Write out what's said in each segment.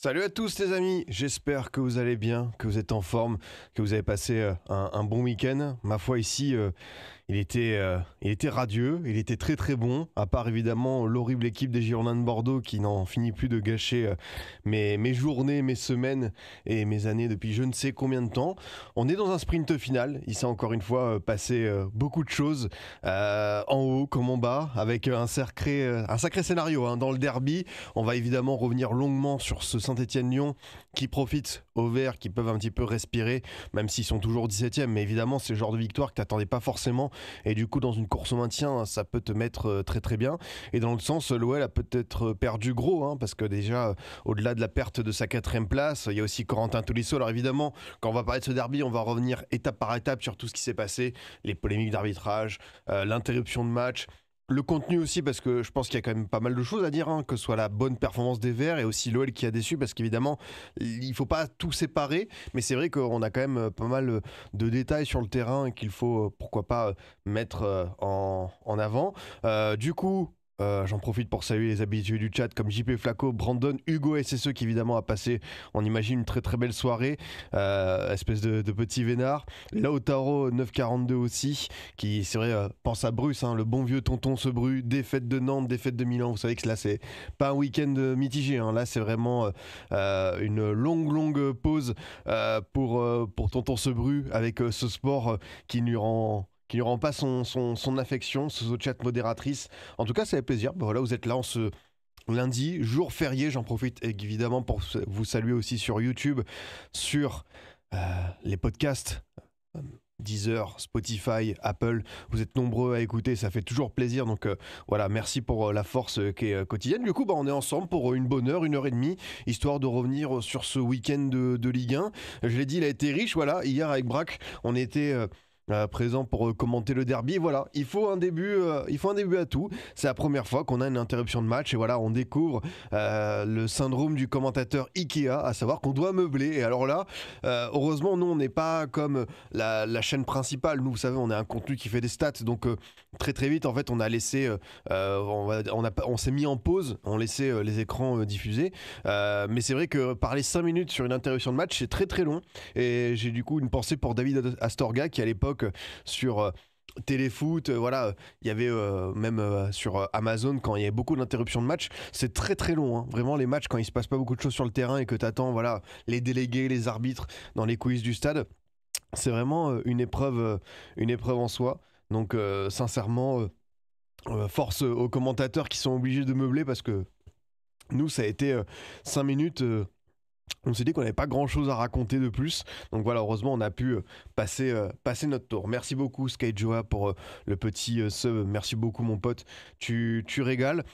Salut à tous les amis, j'espère que vous allez bien, que vous êtes en forme, que vous avez passé un bon week-end. Ma foi ici, il était radieux, il était très très bon, à part évidemment l'horrible équipe des Girondins de Bordeaux qui n'en finit plus de gâcher mes journées, mes semaines et mes années depuis je ne sais combien de temps. On est dans un sprint final, il s'est encore une fois passé beaucoup de choses, en haut comme en bas, avec un sacré scénario hein. Dans le derby, on va évidemment revenir longuement sur ce Saint-Étienne-Lyon qui profite aux Verts, qui peuvent un petit peu respirer, même s'ils sont toujours 17e. Mais évidemment, c'est le genre de victoire que tu n'attendais pas forcément. Et du coup, dans une course au maintien, ça peut te mettre très très bien. Et dans l'autre sens, l'OL a peut-être perdu gros, hein, parce que déjà, au-delà de la perte de sa 4e place, il y a aussi Corentin Tolisso. Alors évidemment, quand on va parler de ce derby, on va revenir étape par étape sur tout ce qui s'est passé, les polémiques d'arbitrage, l'interruption de match. Le contenu aussi, parce que je pense qu'il y a quand même pas mal de choses à dire, hein, que ce soit la bonne performance des Verts et aussi l'OL qui a déçu, parce qu'évidemment, il ne faut pas tout séparer, mais c'est vrai qu'on a quand même pas mal de détails sur le terrain et qu'il faut, pourquoi pas, mettre en avant. Du coup, j'en profite pour saluer les habitués du chat comme JP Flaco, Brandon, Hugo SSE qui évidemment a passé, on imagine, une très très belle soirée, espèce de petit vénard. Lautaro 942 aussi, qui c'est vrai pense à Bruce, hein, le bon vieux tonton Sebru, défaite de Nantes, défaite de Milan. Vous savez que là c'est pas un week-end mitigé, hein, là c'est vraiment une longue pause pour tonton Sebru avec ce sport qui lui rend pas son affection, ce chat modératrice. En tout cas, ça fait plaisir. Bah voilà, vous êtes là en ce lundi, jour férié. J'en profite évidemment pour vous saluer aussi sur YouTube, sur les podcasts. Deezer, Spotify, Apple, vous êtes nombreux à écouter, ça fait toujours plaisir. Donc voilà, merci pour la force qui est quotidienne. Du coup, bah, on est ensemble pour une bonne heure, 1 heure et demie, histoire de revenir sur ce week-end de Ligue 1. Je l'ai dit, il a été riche. Voilà, hier avec Braque, on était présent pour commenter le derby. Voilà, il faut un début à tout. C'est la première fois qu'on a une interruption de match et voilà, on découvre le syndrome du commentateur Ikea, à savoir qu'on doit meubler. Et alors là, heureusement, nous, on n'est pas comme la chaîne principale. Nous, vous savez, on a un contenu qui fait des stats, donc très très vite, en fait, on a laissé, on s'est mis en pause, on laissait les écrans diffuser. Mais c'est vrai que parler 5 minutes sur une interruption de match, c'est très très long. Et j'ai du coup une pensée pour David Astorga qui à l'époque sur Téléfoot, voilà, il y avait même sur Amazon quand il y avait beaucoup d'interruptions de match, c'est très très long, hein. Vraiment les matchs quand il se passe pas beaucoup de choses sur le terrain et que t'attends voilà les délégués, les arbitres dans les coulisses du stade, c'est vraiment une épreuve en soi. Donc sincèrement, force aux commentateurs qui sont obligés de meubler parce que nous ça a été 5 minutes. On s'est dit qu'on n'avait pas grand chose à raconter de plus. Donc voilà, heureusement, on a pu passer notre tour. Merci beaucoup, Sky Joa, pour le petit sub. Merci beaucoup, mon pote. Tu régales.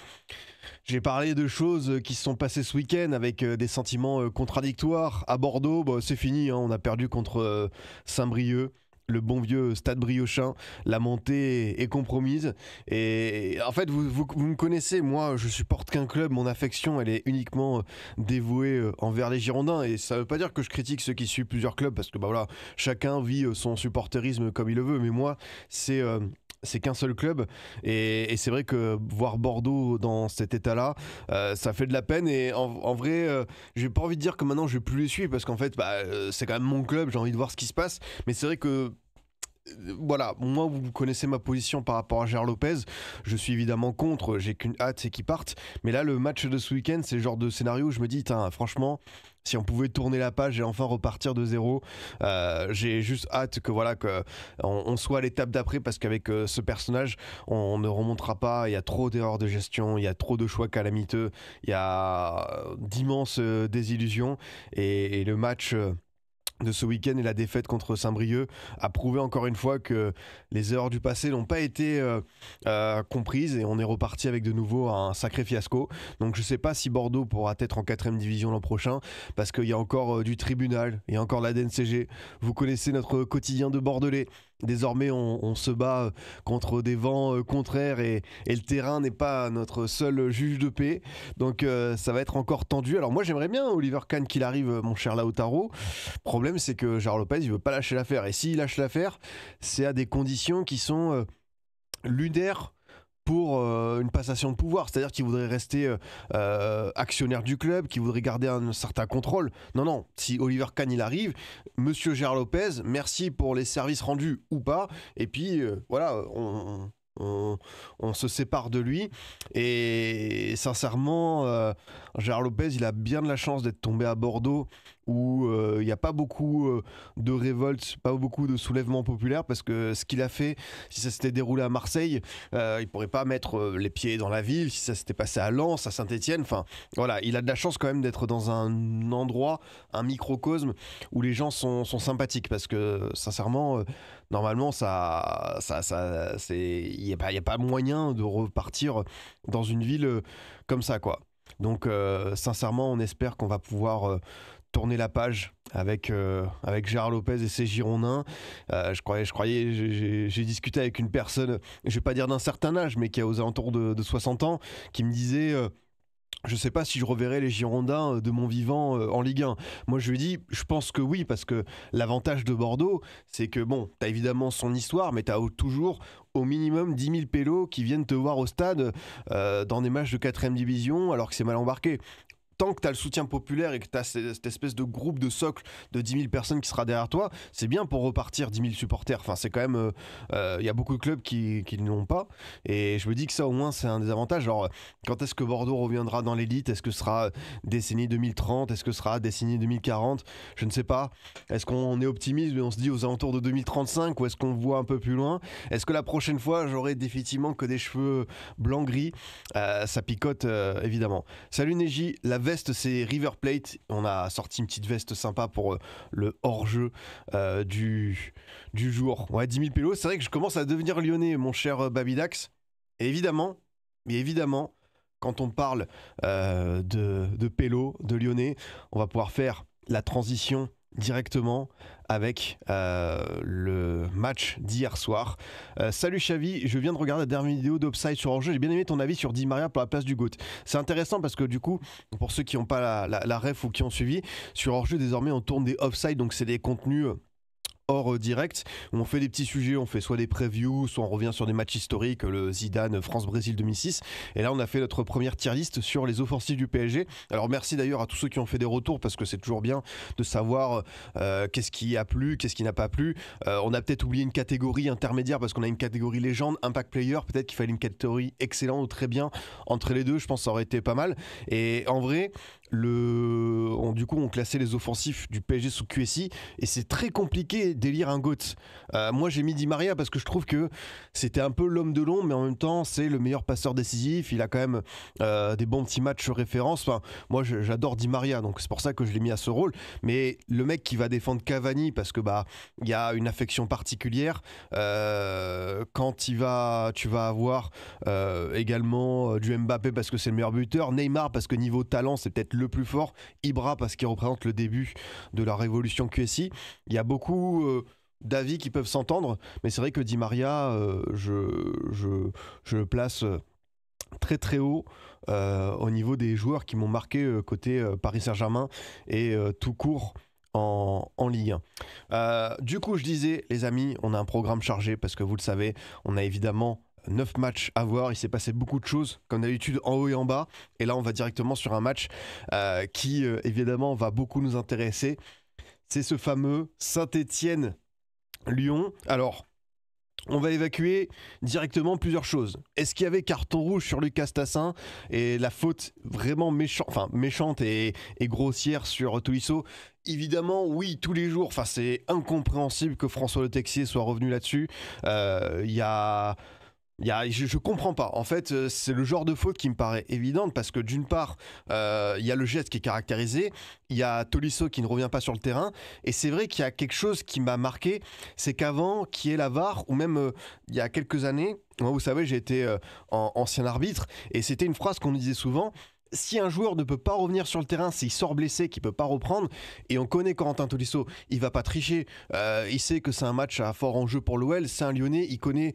J'ai parlé de choses qui se sont passées ce week-end avec des sentiments contradictoires. À Bordeaux, bah, c'est fini, hein, on a perdu contre Saint-Brieuc. Le bon vieux stade briochin, la montée est compromise. Et en fait, vous me connaissez, moi je supporte qu'un club, mon affection elle est uniquement dévouée envers les Girondins. Et ça veut pas dire que je critique ceux qui suivent plusieurs clubs, parce que bah voilà, chacun vit son supporterisme comme il le veut. Mais moi, c'est qu'un seul club et c'est vrai que voir Bordeaux dans cet état-là, ça fait de la peine et en vrai, j'ai pas envie de dire que maintenant je vais plus les suivre parce qu'en fait, bah, c'est quand même mon club, j'ai envie de voir ce qui se passe, mais c'est vrai que voilà, moi vous connaissez ma position par rapport à Gérard Lopez, je suis évidemment contre, j'ai qu'une hâte c'est qu'il parte, mais là le match de ce week-end c'est le genre de scénario où je me dis, franchement, si on pouvait tourner la page et enfin repartir de zéro, j'ai juste hâte que voilà que on soit à l'étape d'après parce qu'avec ce personnage on ne remontera pas, il y a trop d'erreurs de gestion, il y a trop de choix calamiteux, il y a d'immenses désillusions et le match de ce week-end et la défaite contre Saint-Brieuc a prouvé encore une fois que les erreurs du passé n'ont pas été comprises et on est reparti avec de nouveau un sacré fiasco. Donc je ne sais pas si Bordeaux pourra être en 4ème division l'an prochain parce qu'il y a encore du tribunal, il y a encore la DNCG. Vous connaissez notre quotidien de Bordelais. Désormais, on se bat contre des vents contraires et le terrain n'est pas notre seul juge de paix. Donc ça va être encore tendu. Alors moi, j'aimerais bien Oliver Kahn qu'il arrive, mon cher Lautaro. Le problème, c'est que Gérard Lopez, il veut pas lâcher l'affaire. Et s'il lâche l'affaire, c'est à des conditions qui sont lunaires pour une passation de pouvoir, c'est-à-dire qu'il voudrait rester actionnaire du club, qu'il voudrait garder un certain contrôle. Non, non, si Oliver Kahn il arrive, monsieur Gérard Lopez, merci pour les services rendus ou pas, et puis voilà, on se sépare de lui. Et sincèrement, Gérard Lopez, il a bien de la chance d'être tombé à Bordeaux où il n'y a pas beaucoup de révoltes, pas beaucoup de soulèvements populaires, parce que ce qu'il a fait, si ça s'était déroulé à Marseille, il ne pourrait pas mettre les pieds dans la ville. Si ça s'était passé à Lens, à Saint-Étienne, enfin voilà, il a de la chance quand même d'être dans un endroit, un microcosme où les gens sont sympathiques, parce que sincèrement, normalement, il n'y a pas moyen de repartir dans une ville comme ça, quoi. Donc, sincèrement, on espère qu'on va pouvoir tourner la page avec Gérard Lopez et ses Girondins. J'ai discuté avec une personne, je vais pas dire d'un certain âge, mais qui a aux alentours de 60 ans, qui me disait... je sais pas si je reverrai les Girondins de mon vivant en Ligue 1. Moi, je lui dis, je pense que oui, parce que l'avantage de Bordeaux, c'est que bon, t'as évidemment son histoire, mais t'as toujours au minimum 10 000 pélos qui viennent te voir au stade dans des matchs de 4ème division, alors que c'est mal embarqué. Tant que tu as le soutien populaire et que tu as cette espèce de groupe de socle de 10 000 personnes qui sera derrière toi, c'est bien pour repartir 10 000 supporters. Enfin, c'est quand même... Il y a beaucoup de clubs qui ne l'ont pas. Et je me dis que ça, au moins, c'est un des avantages. Alors, quand est-ce que Bordeaux reviendra dans l'élite? Est-ce que ce sera décennie 2030? Est-ce que ce sera décennie 2040? Je ne sais pas. Est-ce qu'on est optimiste et on se dit aux alentours de 2035? Ou est-ce qu'on voit un peu plus loin? Est-ce que la prochaine fois, j'aurai définitivement que des cheveux blanc-gris? Ça picote, évidemment. Salut Neji, la veste, c'est River Plate. On a sorti une petite veste sympa pour le hors-jeu du jour. Ouais, 10 000 pélos. C'est vrai que je commence à devenir lyonnais, mon cher Babidax. Et évidemment, quand on parle de pélos, de lyonnais, on va pouvoir faire la transition directement avec le match d'hier soir. Salut Xavi, je viens de regarder la dernière vidéo d'Offside sur hors-jeu. J'ai bien aimé ton avis sur Di Maria pour la place du GOAT. C'est intéressant parce que du coup, pour ceux qui n'ont pas la ref ou qui ont suivi, sur hors-jeu désormais on tourne des offside, donc c'est des contenus hors direct, où on fait des petits sujets, on fait soit des previews, soit on revient sur des matchs historiques, le Zidane France-Brésil 2006, et là on a fait notre première tier list sur les offensives du PSG. Alors merci d'ailleurs à tous ceux qui ont fait des retours, parce que c'est toujours bien de savoir qu'est-ce qui a plu, qu'est-ce qui n'a pas plu. On a peut-être oublié une catégorie intermédiaire, parce qu'on a une catégorie légende, impact player, peut-être qu'il fallait une catégorie excellent ou très bien entre les deux, je pense que ça aurait été pas mal. Et en vrai, du coup on classait les offensifs du PSG sous QSI, et c'est très compliqué d'élire un GOAT. Moi j'ai mis Di Maria parce que je trouve que c'était un peu l'homme de l'ombre, mais en même temps c'est le meilleur passeur décisif, il a quand même des bons petits matchs références. Enfin, moi j'adore Di Maria, donc c'est pour ça que je l'ai mis à ce rôle. Mais le mec qui va défendre Cavani, parce que il y a une affection particulière, quand tu vas avoir également du Mbappé parce que c'est le meilleur buteur, Neymar parce que niveau talent c'est peut-être le plus fort, Ibra parce qu'il représente le début de la révolution QSI. Il y a beaucoup d'avis qui peuvent s'entendre, mais c'est vrai que Di Maria, je le place très très haut au niveau des joueurs qui m'ont marqué côté Paris Saint-Germain et tout court en Ligue 1. Du coup, je disais, les amis, on a un programme chargé parce que vous le savez, on a évidemment 9 matchs à voir, il s'est passé beaucoup de choses comme d'habitude en haut et en bas, et là on va directement sur un match qui évidemment va beaucoup nous intéresser. C'est ce fameux Saint-Étienne-Lyon. Alors, on va évacuer directement plusieurs choses. Est-ce qu'il y avait carton rouge sur Lucas Tassin et la faute vraiment méchante et grossière sur Tolisso? Évidemment, oui, tous les jours. Enfin, c'est incompréhensible que François Le Texier soit revenu là-dessus. Je comprends pas. En fait, c'est le genre de faute qui me paraît évidente parce que d'une part, il y a le geste qui est caractérisé, il y a Tolisso qui ne revient pas sur le terrain, et c'est vrai qu'il y a quelque chose qui m'a marqué, c'est qu'avant, qui est la VAR, ou même il y a quelques années, moi vous savez, j'ai été ancien arbitre, et c'était une phrase qu'on nous disait souvent. Si un joueur ne peut pas revenir sur le terrain, s'il sort blessé, qu'il ne peut pas reprendre, et on connaît Corentin Tolisso, il va pas tricher, il sait que c'est un match à fort enjeu pour l'OL, c'est un Lyonnais, il connaît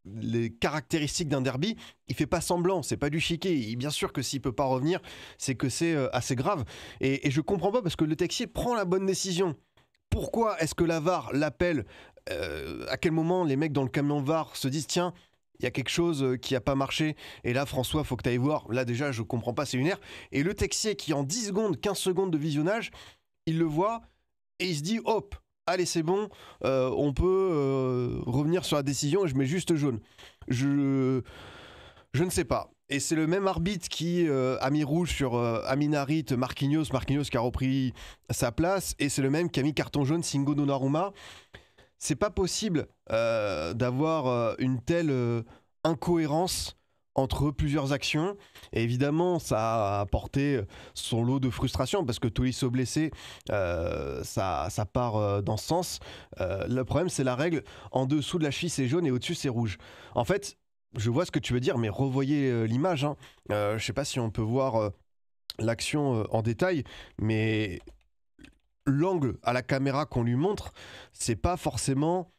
les caractéristiques d'un derby, il fait pas semblant, c'est pas du chiquet, et bien sûr que s'il peut pas revenir, c'est que c'est assez grave, et je comprends pas parce que Le Texier prend la bonne décision. Pourquoi est-ce que la VAR l'appelle? À quel moment les mecs dans le camion VAR se disent tiens, il y a quelque chose qui a pas marché. Et là, François, faut que tu ailles voir. Là, déjà, je comprends pas, c'est lunaire. Et le Texier qui, en 10 secondes, 15 secondes de visionnage, il le voit et il se dit hop, allez, c'est bon, on peut revenir sur la décision et je mets juste jaune. Je, je ne sais pas. Et c'est le même arbitre qui a mis rouge sur Amin Harit, Marquinhos qui a repris sa place. Et c'est le même qui a mis carton jaune Singo Donnarumma. C'est pas possible d'avoir une telle incohérence entre plusieurs actions. Et évidemment, ça a apporté son lot de frustration parce que Tolisso blessé, ça part dans ce sens. Le problème, c'est la règle. En dessous de la cheville, c'est jaune et au-dessus, c'est rouge. En fait, je vois ce que tu veux dire, mais revoyez l'image. Hein. Je sais pas si on peut voir l'action en détail, mais l'angle à la caméra qu'on lui montre, c'est pas forcément.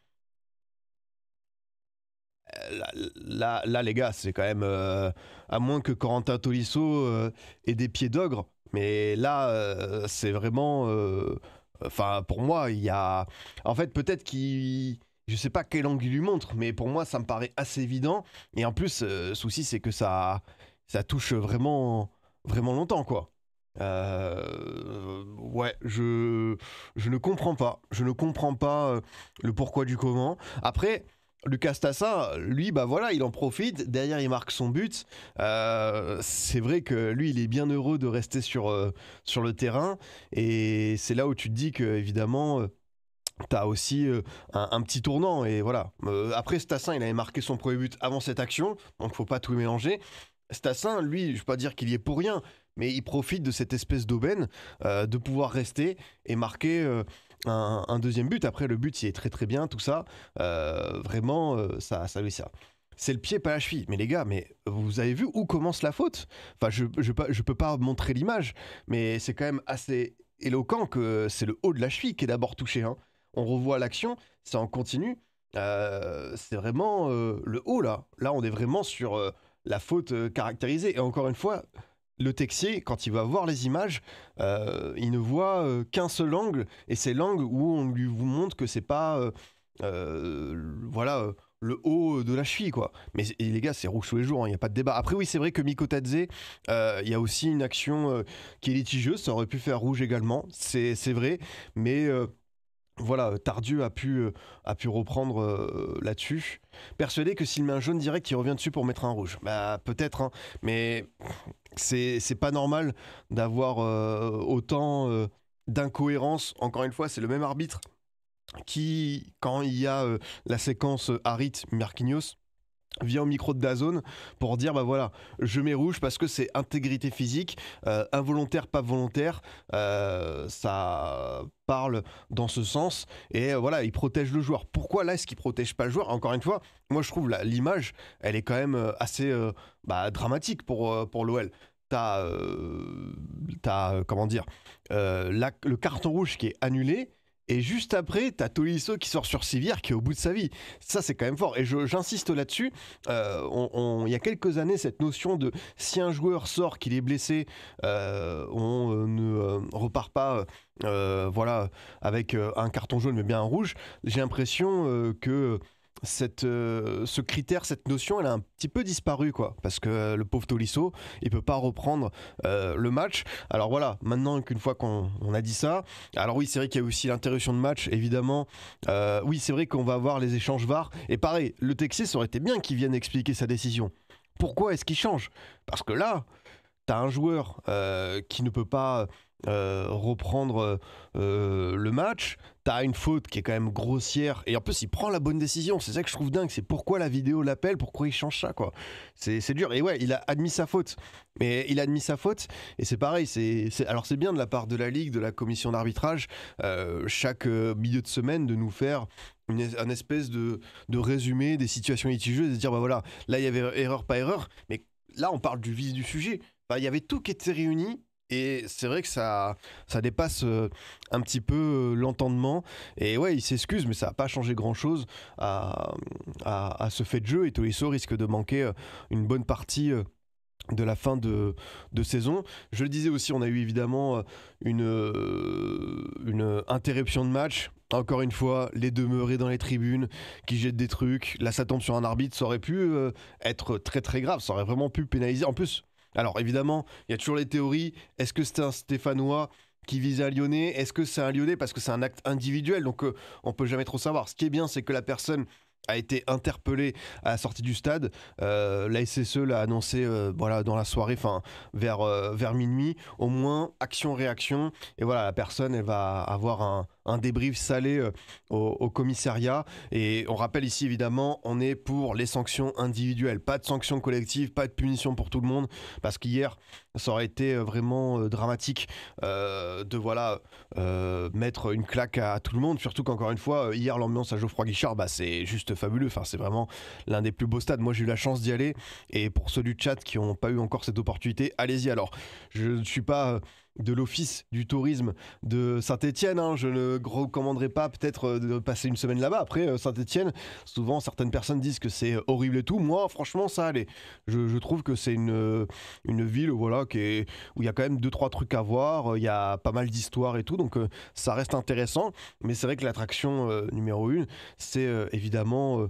Là, les gars, c'est quand même. À moins que Corentin Tolisso ait des pieds d'ogre, mais là, c'est vraiment. Enfin, pour moi, il y a. En fait, peut-être qu'il. Je sais pas quel angle il lui montre, mais pour moi, ça me paraît assez évident. Et en plus, le souci, c'est que ça touche vraiment, vraiment longtemps, quoi. Ouais, je ne comprends pas. Je ne comprends pas le pourquoi du comment. Après, Lucas Tassin, lui, bah voilà, il en profite. Derrière, il marque son but. C'est vrai que lui, il est bien heureux de rester sur le terrain. Et c'est là où tu te dis que, évidemment, t'as aussi un petit tournant. Et voilà. Après, Stassin, il avait marqué son premier but avant cette action. Donc, faut pas tout mélanger. Stassin, lui, je vais pas dire qu'il y est pour rien, mais il profite de cette espèce d'aubaine de pouvoir rester et marquer un deuxième but. Après, le but, il est très très bien, tout ça. Vraiment, ça lui sert. C'est le pied, pas la cheville. Mais les gars, mais vous avez vu où commence la faute? Enfin, je peux pas montrer l'image, mais c'est quand même assez éloquent que c'est le haut de la cheville qui est d'abord touché. Hein. On revoit l'action, c'est en continu. C'est vraiment le haut là. Là, on est vraiment sur la faute caractérisée. Et encore une fois, le Texier, quand il va voir les images, il ne voit qu'un seul angle, et c'est l'angle où on lui vous montre que c'est pas voilà le haut de la cheville quoi. Mais et les gars, c'est rouge tous les jours, il n'y a pas de débat. Après oui, c'est vrai que Mikotadze, il y a aussi une action qui est litigieuse, ça aurait pu faire rouge également, c'est vrai, mais voilà, Tardieu a pu reprendre là-dessus. Persuadé que s'il met un jaune direct, il revient dessus pour mettre un rouge. Bah peut-être, hein, mais c'est pas normal d'avoir autant d'incohérence. Encore une fois, c'est le même arbitre qui, quand il y a la séquence Harit Marquinhos, vient au micro de DAZN pour dire bah voilà, je mets rouge parce que c'est intégrité physique, involontaire, pas volontaire, ça parle dans ce sens et voilà, il protège le joueur. Pourquoi là est-ce qu'il protège pas le joueur? Encore une fois, moi je trouve l'image, elle est quand même assez dramatique pour l'OL. Comment dire, le carton rouge qui est annulé. Et juste après, t'as Tolisso qui sort sur Sivière qui est au bout de sa vie. Ça, c'est quand même fort. Et j'insiste là-dessus. Il y a quelques années, cette notion de si un joueur sort, qu'il est blessé, on ne repart pas voilà, avec un carton jaune, mais bien un rouge. J'ai l'impression que ce critère, cette notion, elle a un petit peu disparu, quoi. Parce que le pauvre Tolisso, il peut pas reprendre le match. Alors voilà, maintenant qu'une fois qu'on a dit ça, alors oui, c'est vrai qu'il y a aussi l'interruption de match, évidemment. Oui, c'est vrai qu'on va avoir les échanges VAR. Et pareil, le Texier, ça aurait été bien qu'il vienne expliquer sa décision. Pourquoi est-ce qu'il change? Parce que là, t'as un joueur qui ne peut pas reprendre le match, t'as une faute qui est quand même grossière, et en plus il prend la bonne décision, c'est ça que je trouve dingue, c'est pourquoi la vidéo l'appelle, pourquoi il change ça, quoi. C'est dur, et ouais, il a admis sa faute, mais il a admis sa faute, et c'est pareil, alors c'est bien de la part de la Ligue, de la commission d'arbitrage, chaque milieu de semaine de nous faire un espèce de résumé des situations litigieuses, et de dire bah voilà, là il y avait erreur, pas erreur, mais là on parle du vif du sujet. Bah, il y avait tout qui était réuni et c'est vrai que ça dépasse un petit peu l'entendement. Et ouais, il s'excuse, mais ça n'a pas changé grand-chose à ce fait de jeu. Et Tolisso risque de manquer une bonne partie de la fin de saison. Je le disais aussi, on a eu évidemment une interruption de match. Encore une fois, les demeurés dans les tribunes qui jettent des trucs. Là, ça tombe sur un arbitre, ça aurait pu être très très grave, ça aurait vraiment pu pénaliser. En plus, alors évidemment, il y a toujours les théories. Est-ce que c'était un Stéphanois qui visait un Lyonnais? Est-ce que c'est un Lyonnais? Parce que c'est un acte individuel, donc on peut jamais trop savoir. Ce qui est bien, c'est que la personne a été interpellée à la sortie du stade. La SSE l'a annoncé voilà, dans la soirée, enfin vers minuit. Au moins, action-réaction. Et voilà, la personne, elle va avoir un débrief salé au commissariat. Et on rappelle ici, évidemment, on est pour les sanctions individuelles. Pas de sanctions collectives, pas de punition pour tout le monde. Parce qu'hier, ça aurait été vraiment dramatique de voilà, mettre une claque à tout le monde. Surtout qu'encore une fois, hier, l'ambiance à Geoffroy Guichard, bah, c'est juste fabuleux. Enfin, c'est vraiment l'un des plus beaux stades. Moi, j'ai eu la chance d'y aller. Et pour ceux du chat qui n'ont pas eu encore cette opportunité, allez-y. Alors, je ne suis pas de l'office du tourisme de Saint-Étienne, hein. Je ne recommanderais pas peut-être de passer une semaine là-bas. Après, Saint-Étienne, souvent certaines personnes disent que c'est horrible et tout. Moi, franchement, ça allait. Je trouve que c'est une ville voilà, où il y a quand même 2-3 trucs à voir. Il y a pas mal d'histoires et tout. Donc, ça reste intéressant. Mais c'est vrai que l'attraction numéro 1, c'est évidemment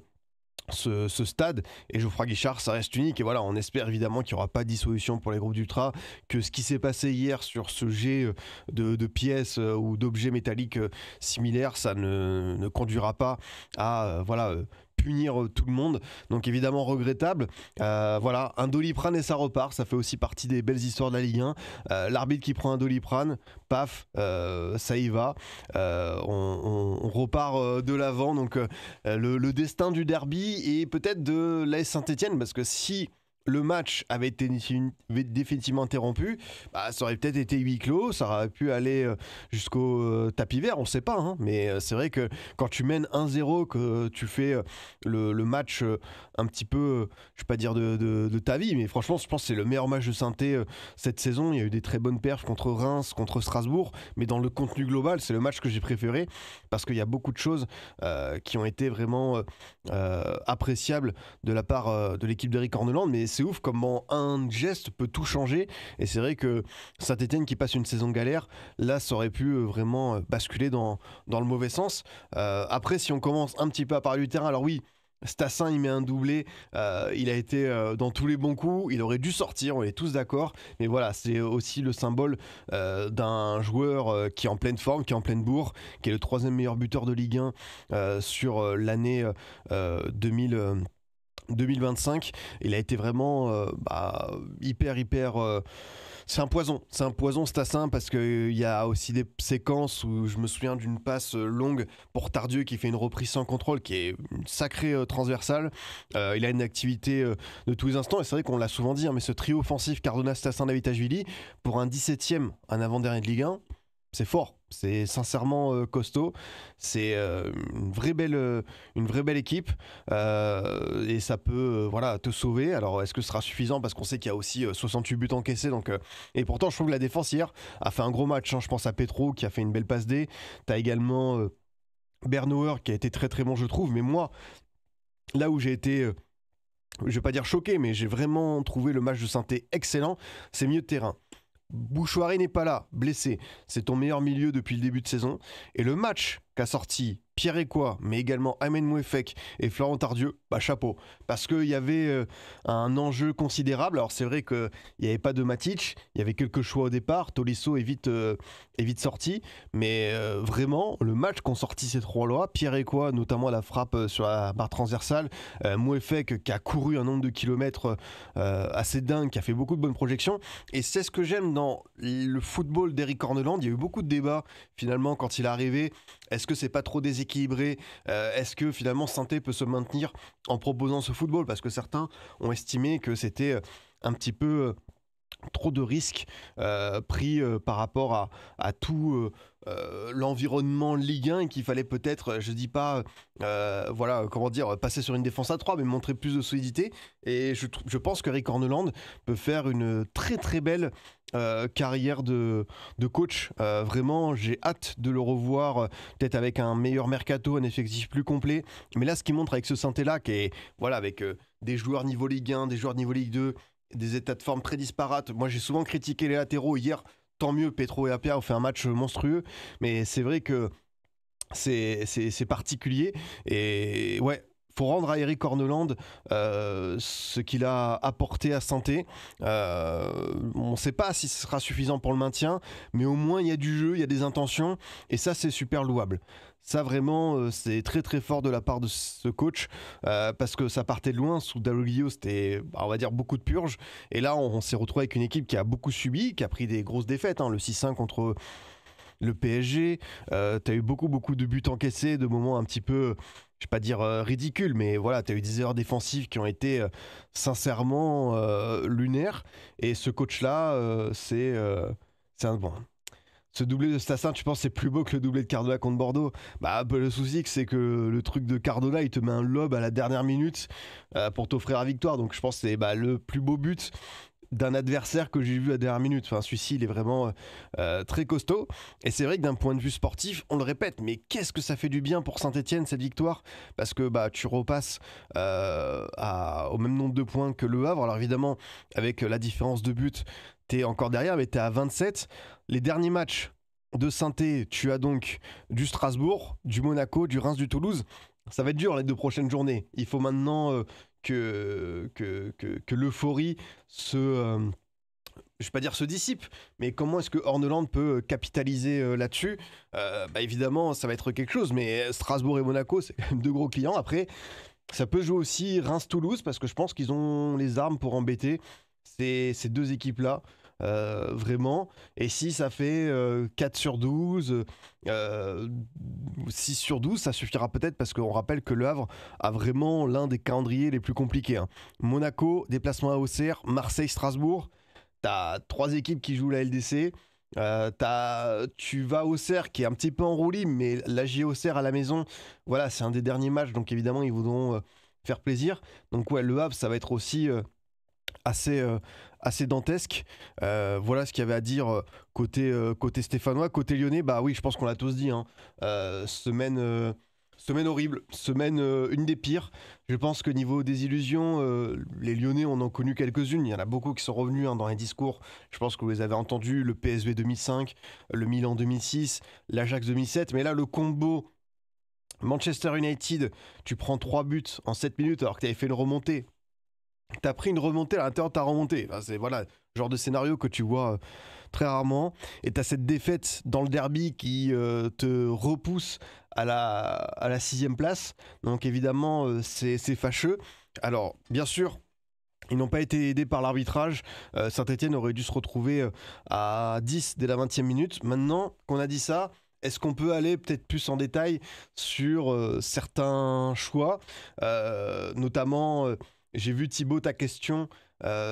ce stade. Et Geoffroy Guichard, ça reste unique. Et voilà, on espère évidemment qu'il n'y aura pas de dissolution pour les groupes d'ultra, que ce qui s'est passé hier sur ce jet de pièces ou d'objets métalliques similaires, ça ne conduira pas à voilà, punir tout le monde. Donc évidemment regrettable. Voilà, un Doliprane et ça repart. Ça fait aussi partie des belles histoires de la Ligue 1. L'arbitre qui prend un Doliprane, paf, ça y va. On repart de l'avant. Donc le destin du derby et peut-être de l'AS Saint-Etienne, parce que si le match avait été définitivement interrompu, bah, ça aurait peut-être été huis clos, ça aurait pu aller jusqu'au tapis vert, on ne sait pas, hein, mais c'est vrai que quand tu mènes 1-0, que tu fais le match un petit peu, je ne vais pas dire de ta vie, mais franchement, je pense que c'est le meilleur match de Saint-Étienne cette saison. Il y a eu des très bonnes perfs contre Reims, contre Strasbourg, mais dans le contenu global, c'est le match que j'ai préféré, parce qu'il y a beaucoup de choses qui ont été vraiment appréciables de la part de l'équipe d'Eric Corneland, mais c'est ouf comment un geste peut tout changer. Et c'est vrai que Saint-Etienne qui passe une saison galère, là ça aurait pu vraiment basculer dans le mauvais sens. Après, si on commence un petit peu à parler du terrain, alors oui, Stassin il met un doublé, il a été dans tous les bons coups, il aurait dû sortir, on est tous d'accord, mais voilà, c'est aussi le symbole d'un joueur qui est en pleine forme, qui est en pleine bourre, qui est le 3e meilleur buteur de Ligue 1 sur l'année 2025. Il a été vraiment hyper c'est un poison Stassin, parce qu'il y a aussi des séquences où je me souviens d'une passe longue pour Tardieu qui fait une reprise sans contrôle qui est une sacrée transversale. Il a une activité de tous les instants, et c'est vrai qu'on l'a souvent dit, hein, mais ce trio offensif Cardona, Stassin, Davitashvili, pour un 17e, un avant-dernier de Ligue 1, c'est fort, c'est sincèrement costaud, c'est une vraie belle équipe, et ça peut voilà, te sauver. Alors est-ce que ce sera suffisant, parce qu'on sait qu'il y a aussi 68 buts encaissés, donc, et pourtant je trouve que la défense hier a fait un gros match, hein. Je pense à Petro qui a fait une belle passe D, t'as également Bernauer qui a été très très bon je trouve, mais moi là où j'ai été je vais pas dire choqué, mais j'ai vraiment trouvé le match de Saint-Étienne excellent, c'est milieu de terrain. Bouchoiré n'est pas là, blessé. C'est ton meilleur milieu depuis le début de saison. Et le match qu'a sorti Pierre Ecoua, mais également Aymen Mouefek et Florent Tardieu, bah chapeau. Parce qu'il y avait un enjeu considérable. Alors c'est vrai qu'il n'y avait pas de Matic, il y avait quelques choix au départ. Tolisso est vite sorti. Mais vraiment, le match qu'ont sorti ces trois-là, Pierre Ecoua, notamment à la frappe sur la barre transversale, Mouefek qui a couru un nombre de kilomètres assez dingue, qui a fait beaucoup de bonnes projections. Et c'est ce que j'aime dans le football d'Eric Corneland. Il y a eu beaucoup de débats finalement quand il est arrivé. Est-ce que c'est pas trop déséquilibré? Est-ce que finalement Saint-Étienne peut se maintenir en proposant ce football? Parce que certains ont estimé que c'était un petit peu trop de risques pris par rapport à tout l'environnement Ligue 1, et qu'il fallait peut-être, je dis pas voilà, comment dire, passer sur une défense à 3, mais montrer plus de solidité. Et je pense que Eric Corneland peut faire une très très belle carrière de coach. Vraiment, j'ai hâte de le revoir, peut-être avec un meilleur mercato, un effectif plus complet. Mais là, ce qu'il montre avec ce Saint-Étienne là, qui est voilà, avec des joueurs niveau Ligue 1, des joueurs niveau Ligue 2, des états de forme très disparates. Moi, j'ai souvent critiqué les latéraux. Hier, tant mieux, Petro et Apia ont fait un match monstrueux. Mais c'est vrai que c'est particulier. Et ouais, faut rendre à Eric Horneland ce qu'il a apporté à Santé. On ne sait pas si ce sera suffisant pour le maintien, mais au moins il y a du jeu, il y a des intentions, et ça c'est super louable. Ça vraiment, c'est très très fort de la part de ce coach, parce que ça partait de loin. Sous Dalloglio, c'était, on va dire, beaucoup de purges. Et là, on s'est retrouvé avec une équipe qui a beaucoup subi, qui a pris des grosses défaites. Hein, le 6-1 contre le PSG, tu as eu beaucoup de buts encaissés, de moments un petit peu, je vais pas dire ridicules, mais voilà, tu as eu des erreurs défensives qui ont été sincèrement lunaires. Et ce coach-là, c'est un bon. Ce doublé de Stassin, tu penses c'est plus beau que le doublé de Cardona contre Bordeaux? Bah, le souci, c'est que le truc de Cardona, il te met un lob à la dernière minute pour t'offrir la victoire. Donc je pense que c'est le plus beau but d'un adversaire que j'ai vu à la dernière minute. Enfin, celui-ci, il est vraiment très costaud. Et c'est vrai que d'un point de vue sportif, on le répète, mais qu'est-ce que ça fait du bien pour Saint-Etienne cette victoire? Parce que tu repasses au même nombre de points que Le Havre. Alors évidemment, avec la différence de but, t'es encore derrière, mais t'es à 27. Les derniers matchs de Saint-Etienne, tu as donc du Strasbourg, du Monaco, du Reims, du Toulouse. Ça va être dur les 2 prochaines journées. Il faut maintenant que l'euphorie je vais pas dire se dissipe, mais comment est-ce que Horneland peut capitaliser là-dessus? Évidemment, ça va être quelque chose, mais Strasbourg et Monaco, c'est quand même 2 gros clients. Après, ça peut jouer aussi Reims-Toulouse, parce que je pense qu'ils ont les armes pour embêter ces 2 équipes-là. Vraiment. Et si ça fait 4 sur 12, 6 sur 12, ça suffira peut-être, parce qu'on rappelle que Le Havre a vraiment l'un des calendriers les plus compliqués. Hein. Monaco, déplacement à Auxerre, Marseille, Strasbourg. T'as 3 équipes qui jouent la LDC. Tu vas à Auxerre qui est un petit peu en roue libre, mais l'AJ Auxerre à la maison, voilà, c'est un des derniers matchs, donc évidemment ils voudront faire plaisir. Donc ouais, Le Havre, ça va être aussi assez, assez dantesque. Voilà ce qu'il y avait à dire côté stéphanois. Côté lyonnais, bah oui, je pense qu'on l'a tous dit. Hein. Semaine horrible, semaine une des pires. Je pense que niveau désillusion, les Lyonnais, on en a connu quelques-unes. Il y en a beaucoup qui sont revenus dans les discours. Je pense que vous les avez entendus, le PSV 2005, le Milan 2006, l'Ajax 2007. Mais là, le combo Manchester United, tu prends 3 buts en 7 minutes alors que tu avais fait une remontée. T'as pris une remontée à l'intérieur de ta remontée. Enfin, c'est voilà, le genre de scénario que tu vois très rarement. Et t'as cette défaite dans le derby qui te repousse à la 6e place. Donc évidemment, c'est fâcheux. Alors, bien sûr, ils n'ont pas été aidés par l'arbitrage. Saint-Etienne aurait dû se retrouver à 10 dès la 20e minute. Maintenant qu'on a dit ça, est-ce qu'on peut aller peut-être plus en détail sur certains choix, notamment j'ai vu Thibaut ta question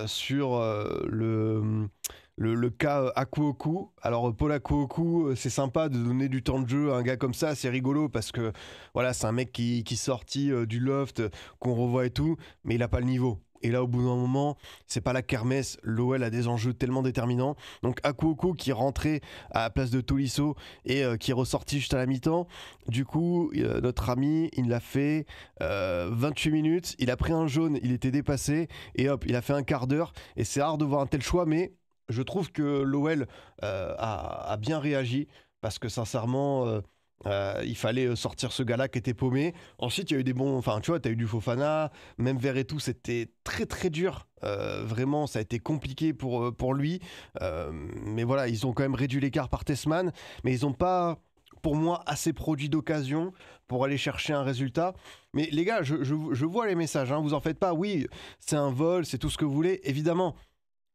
sur le cas Akuoku. Alors Paul Akuoku, c'est sympa de donner du temps de jeu à un gars comme ça, c'est rigolo parce que voilà, c'est un mec qui sortit du loft, qu'on revoit et tout, mais il a pas le niveau. Et là, au bout d'un moment, c'est pas la kermesse. L'OL a des enjeux tellement déterminants. Donc, Akuoku qui est rentré à la place de Tolisso et qui est ressorti juste à la mi-temps. Du coup, notre ami, il l'a fait 28 minutes. Il a pris un jaune, il était dépassé. Et hop, il a fait un quart d'heure. Et c'est rare de voir un tel choix, mais je trouve que l'OL a bien réagi. Parce que sincèrement, il fallait sortir ce gars-là qui était paumé. Ensuite, il y a eu des bons. Enfin, tu vois, tu as eu du Fofana, même Verretou, c'était très très dur. Vraiment, ça a été compliqué pour lui. Mais voilà, ils ont quand même réduit l'écart par Tessman. Mais ils n'ont pas, pour moi, assez produit d'occasion pour aller chercher un résultat. Mais les gars, je vois les messages, hein, vous en faites pas. Oui, c'est un vol, c'est tout ce que vous voulez, évidemment.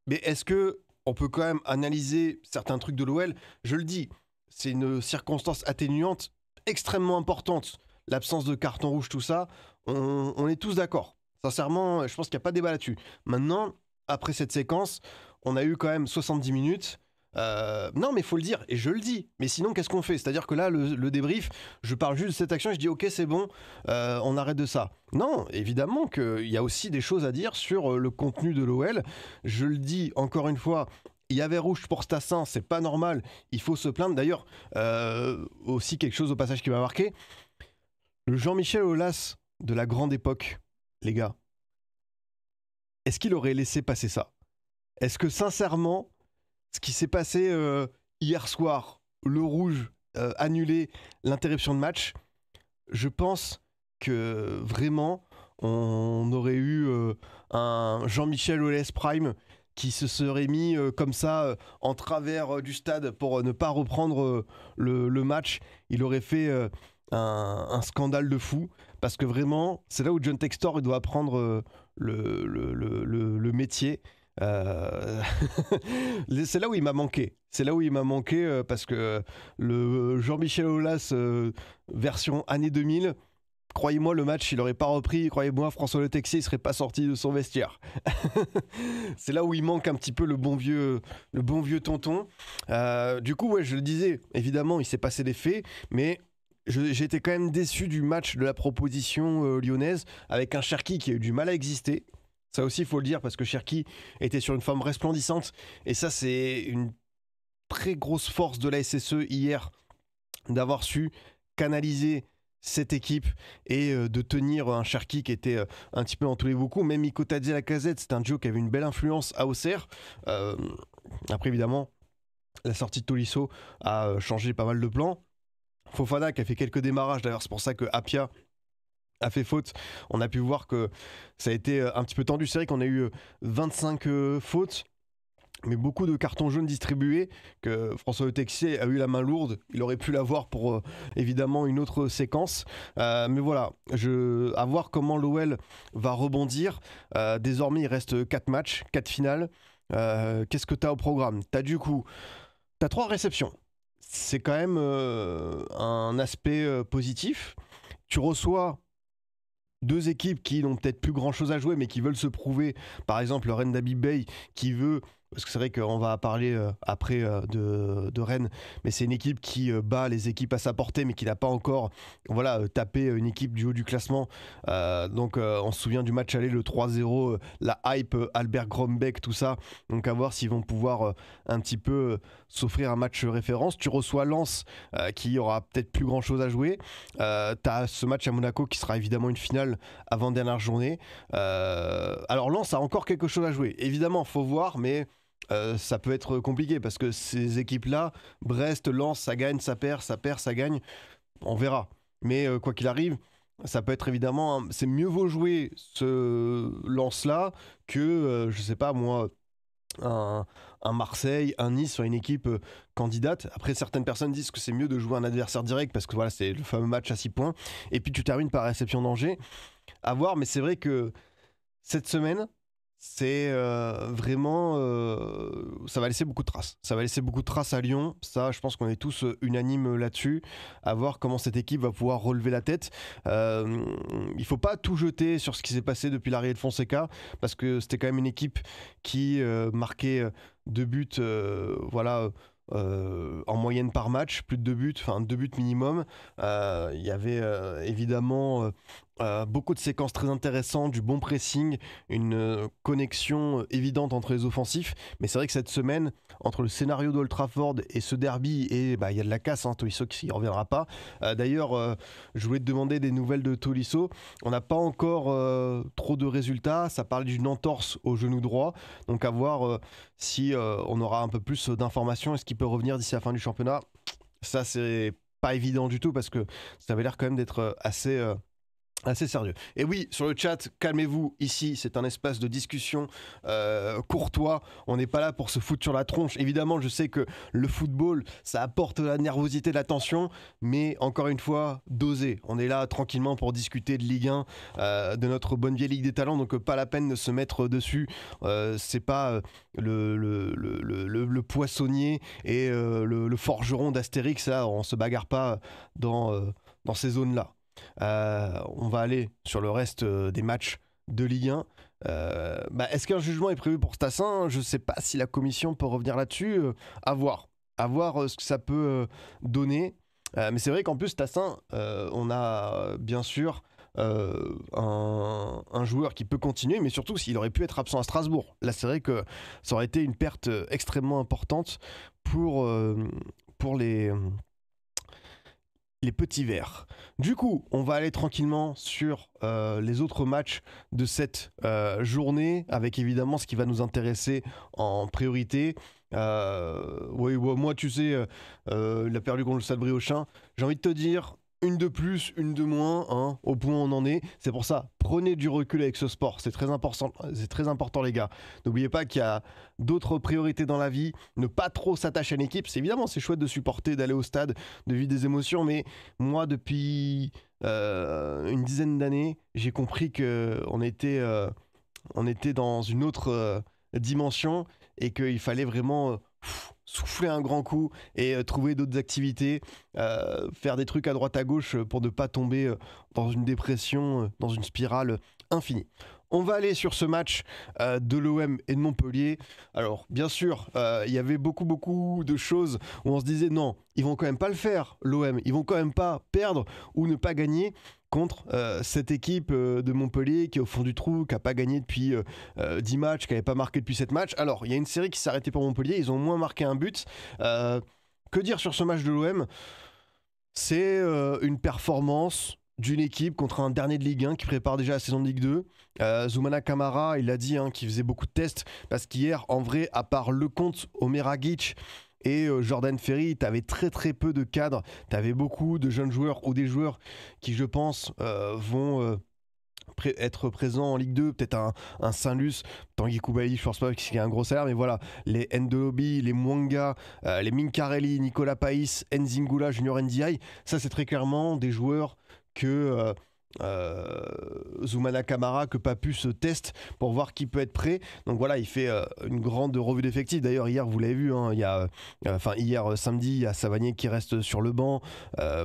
Mais est-ce que on peut quand même analyser certains trucs de l'OL? Je le dis, c'est une circonstance atténuante extrêmement importante. L'absence de carton rouge, tout ça, on est tous d'accord. Sincèrement, je pense qu'il n'y a pas de débat là-dessus. Maintenant, après cette séquence, on a eu quand même 70 minutes. Non, mais il faut le dire, et je le dis. Mais sinon, qu'est-ce qu'on fait? C'est-à-dire que là, le débrief, je parle juste de cette action et je dis, ok, c'est bon, on arrête de ça. Non, évidemment qu'il y a aussi des choses à dire sur le contenu de l'OL. Je le dis encore une fois, il y avait rouge pour Stassin, c'est pas normal, il faut se plaindre. D'ailleurs, aussi quelque chose au passage qui m'a marqué, le Jean-Michel Aulas de la grande époque, les gars. est-ce qu'il aurait laissé passer ça? Est-ce que sincèrement, ce qui s'est passé hier soir, le rouge annulé, l'interruption de match, je pense que vraiment on aurait eu un Jean-Michel Aulas Prime qui se serait mis comme ça en travers du stade pour ne pas reprendre le match. Il aurait fait un scandale de fou parce que vraiment c'est là où John Textor il doit apprendre le métier. Euh, c'est là où il m'a manqué. C'est là où il m'a manqué parce que le Jean-Michel Aulas version année 2000, croyez-moi, le match, il n'aurait pas repris. Croyez-moi, François Le Texier, il serait pas sorti de son vestiaire. C'est là où il manque un petit peu le bon vieux tonton. Du coup, ouais, je le disais, évidemment, il s'est passé des faits, mais j'ai été quand même déçu du match de la proposition lyonnaise avec un Cherki qui a eu du mal à exister. Ça aussi, il faut le dire, parce que Cherki était sur une forme resplendissante. Et ça, c'est une très grosse force de la SSE hier d'avoir su canaliser cette équipe et de tenir un Cherki qui était un petit peu en tous les beaucoup. Même Miko Tadze Lacazette, c'est un duo qui avait une belle influence à Auxerre. Après, évidemment, la sortie de Tolisso a changé pas mal de plans. Fofana qui a fait quelques démarrages, d'ailleurs, c'est pour ça que Apia a fait faute. On a pu voir que ça a été un petit peu tendu. C'est vrai qu'on a eu 25 fautes, mais beaucoup de cartons jaunes distribués, que François Le Texier a eu la main lourde. Il aurait pu l'avoir pour évidemment une autre séquence. Mais voilà, à voir comment l'OL va rebondir. Désormais, il reste 4 matchs, 4 finales. Qu'est-ce que tu as au programme? Tu as 3 réceptions. C'est quand même un aspect positif. Tu reçois 2 équipes qui n'ont peut-être plus grand chose à jouer mais qui veulent se prouver, par exemple le Rennes d'Habib Bey qui veut, parce que c'est vrai qu'on va parler après de Rennes, mais c'est une équipe qui bat les équipes à sa portée mais qui n'a pas encore tapé une équipe du haut du classement. Donc on se souvient du match aller, le 3-0, la hype, Albert Grombeck, tout ça, donc à voir s'ils vont pouvoir un petit peu s'offrir un match référence. Tu reçois Lens qui aura peut-être plus grand chose à jouer. T'as ce match à Monaco qui sera évidemment une finale avant-dernière journée. Alors Lens a encore quelque chose à jouer, évidemment, faut voir, mais ça peut être compliqué parce que ces équipes-là, Brest, Lens, ça gagne, ça perd, ça gagne, on verra. Mais quoi qu'il arrive, ça peut être évidemment, c'est mieux vaut jouer ce Lens-là que, je sais pas moi, un Marseille, un Nice, soit une équipe candidate. Après, certaines personnes disent que c'est mieux de jouer un adversaire direct parce que voilà, c'est le fameux match à 6 points. Et puis tu termines par réception d'Angers. À voir, mais c'est vrai que cette semaine, c'est vraiment ça va laisser beaucoup de traces. Ça va laisser beaucoup de traces à Lyon. Ça, je pense qu'on est tous unanimes là-dessus. À voir comment cette équipe va pouvoir relever la tête. Il faut pas tout jeter sur ce qui s'est passé depuis l'arrivée de Fonseca parce que c'était quand même une équipe qui marquait 2 buts en moyenne par match, plus de 2 buts, enfin 2 buts minimum. Il y avait évidemment beaucoup de séquences très intéressantes, du bon pressing, une connexion évidente entre les offensifs. Mais c'est vrai que cette semaine, entre le scénario d'Old Trafford et ce derby, et il y a de la casse, Tolisso qui ne reviendra pas. D'ailleurs, je voulais te demander des nouvelles de Tolisso. On n'a pas encore trop de résultats. Ça parle d'une entorse au genou droit. Donc à voir si on aura un peu plus d'informations. Est-ce qu'il peut revenir d'ici la fin du championnat? Ça, c'est pas évident du tout parce que ça avait l'air quand même d'être assez sérieux. Et oui, sur le chat, calmez-vous, ici c'est un espace de discussion courtois, on n'est pas là pour se foutre sur la tronche. Évidemment, je sais que le football, ça apporte de la nervosité, de la tension, mais encore une fois, dosez. On est là tranquillement pour discuter de Ligue 1, de notre bonne vieille Ligue des Talents, donc pas la peine de se mettre dessus. C'est pas le poissonnier et le forgeron d'Astérix, là, on se bagarre pas dans ces zones-là. On va aller sur le reste des matchs de Ligue 1. Est-ce qu'un jugement est prévu pour Stassin? Je ne sais pas si la commission peut revenir là-dessus. À voir ce que ça peut donner. Mais c'est vrai qu'en plus, Stassin, on a bien sûr un joueur qui peut continuer, mais surtout s'il aurait pu être absent à Strasbourg. Là, c'est vrai que ça aurait été une perte extrêmement importante pour les les petits verts. Du coup, on va aller tranquillement sur les autres matchs de cette journée, avec évidemment ce qui va nous intéresser en priorité. Oui, moi, tu sais, il a perdu contre le Stade Briochin. J'ai envie de te dire, une de plus, une de moins, hein, au point où on en est. C'est pour ça, prenez du recul avec ce sport. C'est très important, les gars. N'oubliez pas qu'il y a d'autres priorités dans la vie. Ne pas trop s'attacher à une équipe. C'est chouette de supporter, d'aller au stade, de vivre des émotions. Mais moi, depuis une dizaine d'années, j'ai compris qu'on était, on était dans une autre dimension et qu'il fallait vraiment souffler un grand coup et trouver d'autres activités, faire des trucs à droite à gauche pour ne pas tomber dans une dépression, dans une spirale infinie. On va aller sur ce match de l'OM et de Montpellier. Alors, bien sûr, il y avait beaucoup de choses où on se disait non, ils vont quand même pas le faire, l'OM. Ils vont quand même pas perdre ou ne pas gagner contre cette équipe de Montpellier qui est au fond du trou, qui n'a pas gagné depuis 10 matchs, qui n'avait pas marqué depuis 7 matchs. Alors, il y a une série qui s'est arrêtée pour Montpellier, ils ont au moins marqué un but. Que dire sur ce match de l'OM ? C'est une performance d'une équipe contre un dernier de Ligue 1 qui prépare déjà la saison de Ligue 2. Zoumana Camara, il a dit qu'il faisait beaucoup de tests parce qu'hier, en vrai, à part Lecomte, Omer Agic et Jordan Ferry, tu avais très peu de cadres. Tu avais beaucoup de jeunes joueurs ou des joueurs qui, je pense, vont être présents en Ligue 2. Peut-être un Saint-Luc, Tanguy Koulibaly, je pense pas qu'il a un gros salaire, mais voilà, les Ndobi, les Mwanga, les Minkarelli, Nicolas Païs, Nzingula, Junior Ndiaye, ça c'est très clairement des joueurs que Zoumana Camara que Papus teste pour voir qui peut être prêt. Donc voilà, il fait une grande revue d'effectifs. D'ailleurs hier vous l'avez vu, il y a hier samedi, il y a Savanier qui reste sur le banc,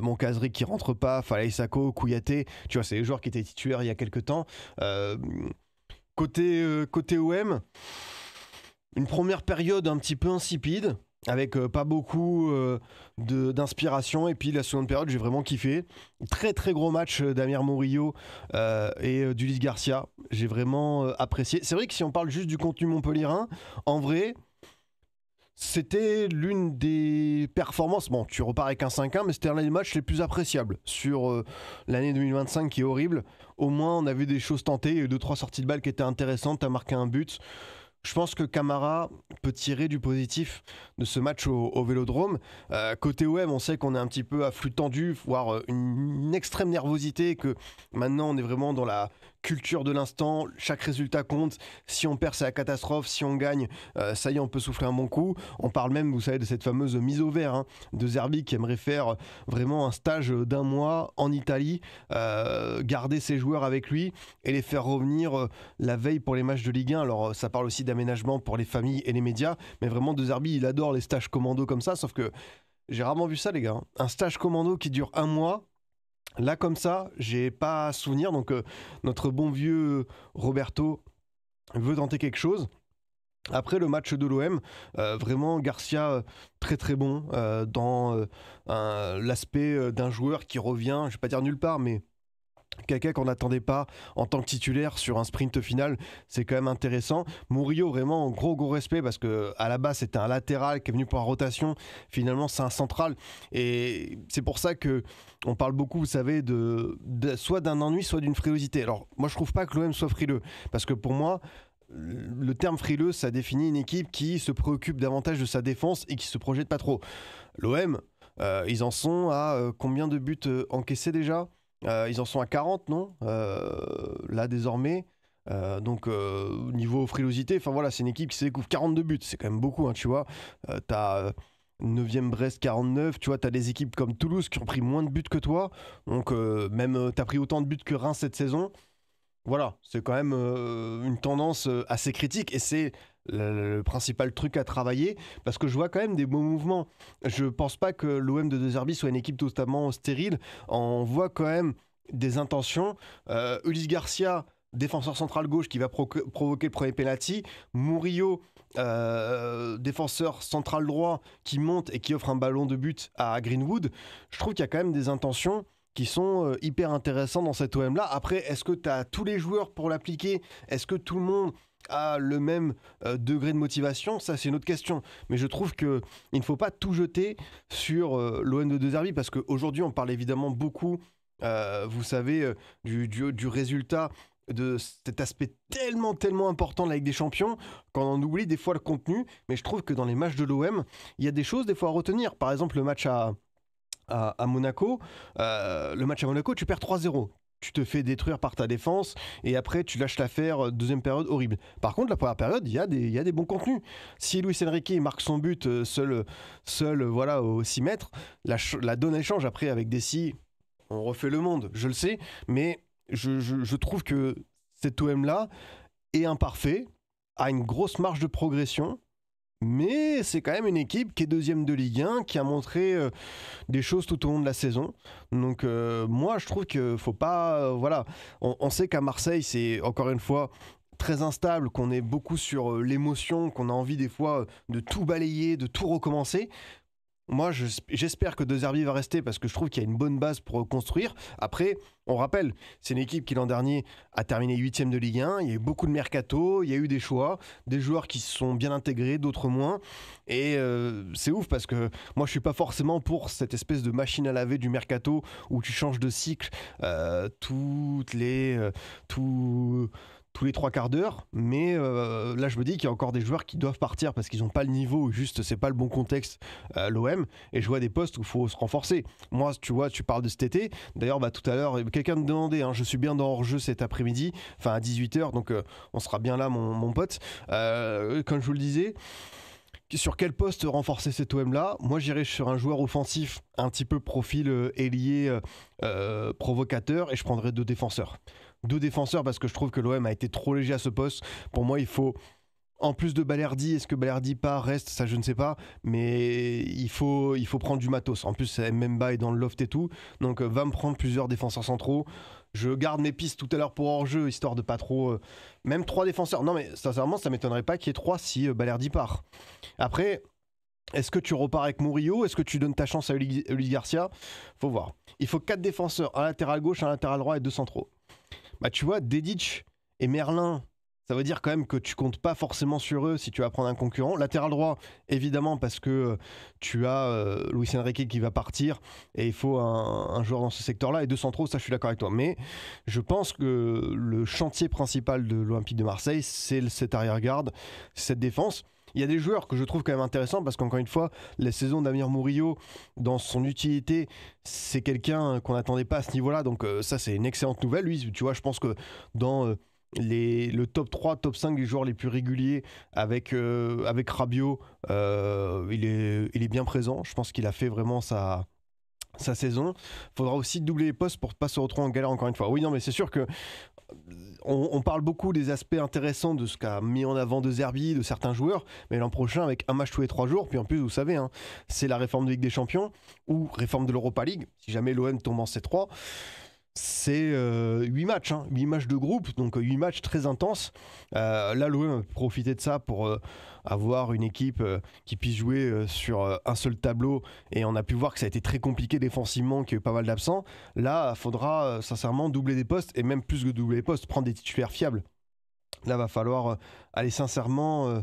Moncazri qui rentre pas, Falaï Sako, Kouyaté, tu vois, c'est les joueurs qui étaient titulaires il y a quelques temps. Côté OM, une première période un petit peu insipide, avec pas beaucoup d'inspiration, et puis la seconde période j'ai vraiment kiffé. Très gros match d'Amir Murillo et d'Ulysse Garcia, j'ai vraiment apprécié. C'est vrai que si on parle juste du contenu montpelliérain, en vrai c'était l'une des performances, bon tu repars avec un 5-1, mais c'était l'un des matchs les plus appréciables sur l'année 2025 qui est horrible. Au moins on a vu des choses tentées, il y a eu 2-3 sorties de balles qui étaient intéressantes, t'as marqué un but. Je pense que Camara peut tirer du positif de ce match au Vélodrome. Côté OM, on sait qu'on est un petit peu à flux tendu, voire une extrême nervosité, que maintenant on est vraiment dans la culture de l'instant, chaque résultat compte. Si on perd, c'est la catastrophe. Si on gagne, ça y est, on peut souffler un bon coup. On parle même, vous savez, de cette fameuse mise au vert de Zerbi qui aimerait faire vraiment un stage d'un mois en Italie, garder ses joueurs avec lui et les faire revenir la veille pour les matchs de Ligue 1. Alors ça parle aussi d'aménagement pour les familles et les médias, mais vraiment de Zerbi, il adore les stages commando comme ça, sauf que j'ai rarement vu ça, les gars. Un stage commando qui dure un mois, là comme ça, j'ai pas à souvenir. Donc notre bon vieux Roberto veut tenter quelque chose. Après le match de l'OM, vraiment Garcia très bon dans l'aspect d'un joueur qui revient, je vais pas dire nulle part, mais quelqu'un qu'on n'attendait pas en tant que titulaire sur un sprint final, c'est quand même intéressant. Murillo, vraiment gros respect, parce que à la base c'était un latéral qui est venu pour la rotation, finalement c'est un central, et c'est pour ça que on parle beaucoup, vous savez, de soit d'un ennui, soit d'une frilosité. Alors moi je trouve pas que l'OM soit frileux, parce que pour moi le terme frileux, ça définit une équipe qui se préoccupe davantage de sa défense et qui se projette pas trop. L'OM, ils en sont à combien de buts encaissés déjà ? Ils en sont à 40, non ? Là, désormais. Donc, niveau frilosité, enfin voilà, c'est une équipe qui se découvre 42 buts. C'est quand même beaucoup, tu vois. T'as 9e Brest, 49. Tu vois, t'as des équipes comme Toulouse qui ont pris moins de buts que toi. Donc, même t'as pris autant de buts que Reims cette saison. Voilà, c'est quand même une tendance assez critique, et c'est le principal truc à travailler, parce que je vois quand même des beaux mouvements. Je pense pas que l'OM de De Zerbi soit une équipe totalement stérile. On voit quand même des intentions. Ulysse Garcia, défenseur central gauche, qui va provoquer le premier penalty. Murillo, défenseur central droit, qui monte et qui offre un ballon de but à Greenwood. Je trouve qu'il y a quand même des intentions qui sont hyper intéressants dans cet OM là. Après, est-ce que tu as tous les joueurs pour l'appliquer ? Est-ce que tout le monde a le même degré de motivation, ça c'est une autre question. Mais je trouve qu'il ne faut pas tout jeter sur l'OM de De Zerbi parce qu'aujourd'hui on parle évidemment beaucoup, vous savez, du résultat, de cet aspect tellement tellement important de la Ligue des Champions quand on oublie des fois le contenu. Mais je trouve que dans les matchs de l'OM, il y a des choses des fois à retenir. Par exemple le match à Monaco. Le match à Monaco, tu perds 3-0. Tu te fais détruire par ta défense et après tu lâches l'affaire, deuxième période horrible. Par contre, la première période, il y a des bons contenus. Si Luis Enrique marque son but seul voilà, au 6 mètres, la donne échange après avec Dessy, on refait le monde, je le sais, mais je trouve que cet OM-là est imparfait, a une grosse marge de progression, mais c'est quand même une équipe qui est deuxième de Ligue 1, qui a montré des choses tout au long de la saison. Donc moi, je trouve qu'il faut pas... voilà, on sait qu'à Marseille, c'est encore une fois très instable, qu'on est beaucoup sur l'émotion, qu'on a envie des fois de tout balayer, de tout recommencer. Moi, j'espère que De Zerbi va rester parce que je trouve qu'il y a une bonne base pour construire. Après, on rappelle, c'est une équipe qui l'an dernier a terminé 8e de Ligue 1. Il y a eu beaucoup de mercato, il y a eu des choix, des joueurs qui se sont bien intégrés, d'autres moins. Et c'est ouf parce que moi, je suis pas forcément pour cette espèce de machine à laver du mercato où tu changes de cycle toutes les... tous les 3 quarts d'heure, mais là je me dis qu'il y a encore des joueurs qui doivent partir parce qu'ils n'ont pas le niveau, juste c'est pas le bon contexte l'OM, et je vois des postes où il faut se renforcer. Moi tu vois, tu parles de cet été, d'ailleurs tout à l'heure quelqu'un me demandait, je suis bien dans hors-jeu cet après-midi, enfin à 18h, donc on sera bien là mon pote, comme je vous le disais. Sur quel poste renforcer cet OM là? Moi j'irais sur un joueur offensif un petit peu profil ailier provocateur, et je prendrais 2 défenseurs. 2 défenseurs parce que je trouve que l'OM a été trop léger à ce poste. Pour moi il faut, en plus de Balerdi, est-ce que Balerdi part, reste, ça je ne sais pas, mais il faut prendre du matos. En plus Mbemba est dans le loft et tout, donc va me prendre plusieurs défenseurs centraux. Je garde mes pistes tout à l'heure pour hors-jeu, histoire de pas trop... même 3 défenseurs. Non mais sincèrement, ça m'étonnerait pas qu'il y ait 3 si Balerdi part. Après, est-ce que tu repars avec Murillo? Est-ce que tu donnes ta chance à Ulis Garcia? Faut voir. Il faut 4 défenseurs, un latéral gauche, un latéral droit et 2 centraux. Bah tu vois, Dedic et Merlin, ça veut dire quand même que tu comptes pas forcément sur eux si tu vas prendre un concurrent. Latéral droit, évidemment, parce que tu as Luis Enrique qui va partir et il faut un joueur dans ce secteur-là. Et 2 centraux, ça je suis d'accord avec toi. Mais je pense que le chantier principal de l'Olympique de Marseille, c'est cette arrière-garde, cette défense. Il y a des joueurs que je trouve quand même intéressants parce qu'encore une fois, la saison d'Amir Murillo, dans son utilité, c'est quelqu'un qu'on n'attendait pas à ce niveau-là. Donc ça, c'est une excellente nouvelle. Lui, tu vois, je pense que dans le top 3, top 5 des joueurs les plus réguliers avec Rabiot, il est bien présent. Je pense qu'il a fait vraiment sa saison. Il faudra aussi doubler les postes pour ne pas se retrouver en galère encore une fois. Oui, non, mais c'est sûr que on parle beaucoup des aspects intéressants de ce qu'a mis en avant De Zerbi, de certains joueurs, mais l'an prochain avec un match tous les 3 jours, puis en plus vous savez, c'est la réforme de Ligue des Champions ou réforme de l'Europa League, si jamais l'OM tombe en C3, c'est 8 matchs, 8 matchs de groupe, donc 8 matchs très intenses. Là l'OM a profité de ça pour avoir une équipe qui puisse jouer sur un seul tableau, et on a pu voir que ça a été très compliqué défensivement, qu'il y a eu pas mal d'absents. Là il faudra sincèrement doubler des postes, et même plus que doubler les postes, prendre des titulaires fiables. Là va falloir aller sincèrement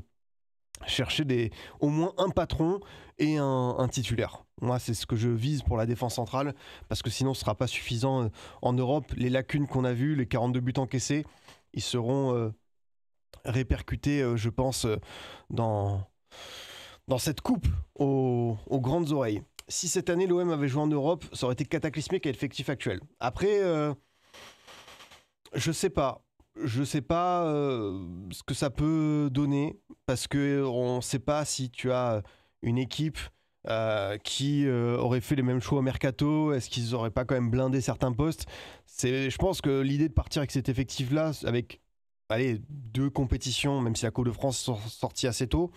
chercher au moins un patron et un titulaire. Moi, c'est ce que je vise pour la défense centrale, parce que sinon, ce ne sera pas suffisant en Europe. Les lacunes qu'on a vues, les 42 buts encaissés, ils seront répercutés, je pense, dans cette coupe aux grandes oreilles. Si cette année, l'OM avait joué en Europe, ça aurait été cataclysmique avec l'effectif actuel. Après, je sais pas. Je sais pas ce que ça peut donner, parce qu'on ne sait pas si tu as une équipe qui aurait fait les mêmes choix au mercato. Est-ce qu'ils n'auraient pas quand même blindé certains postes? Je pense que l'idée de partir avec cet effectif-là, avec 2 compétitions, même si la Coupe de France est sortie assez tôt,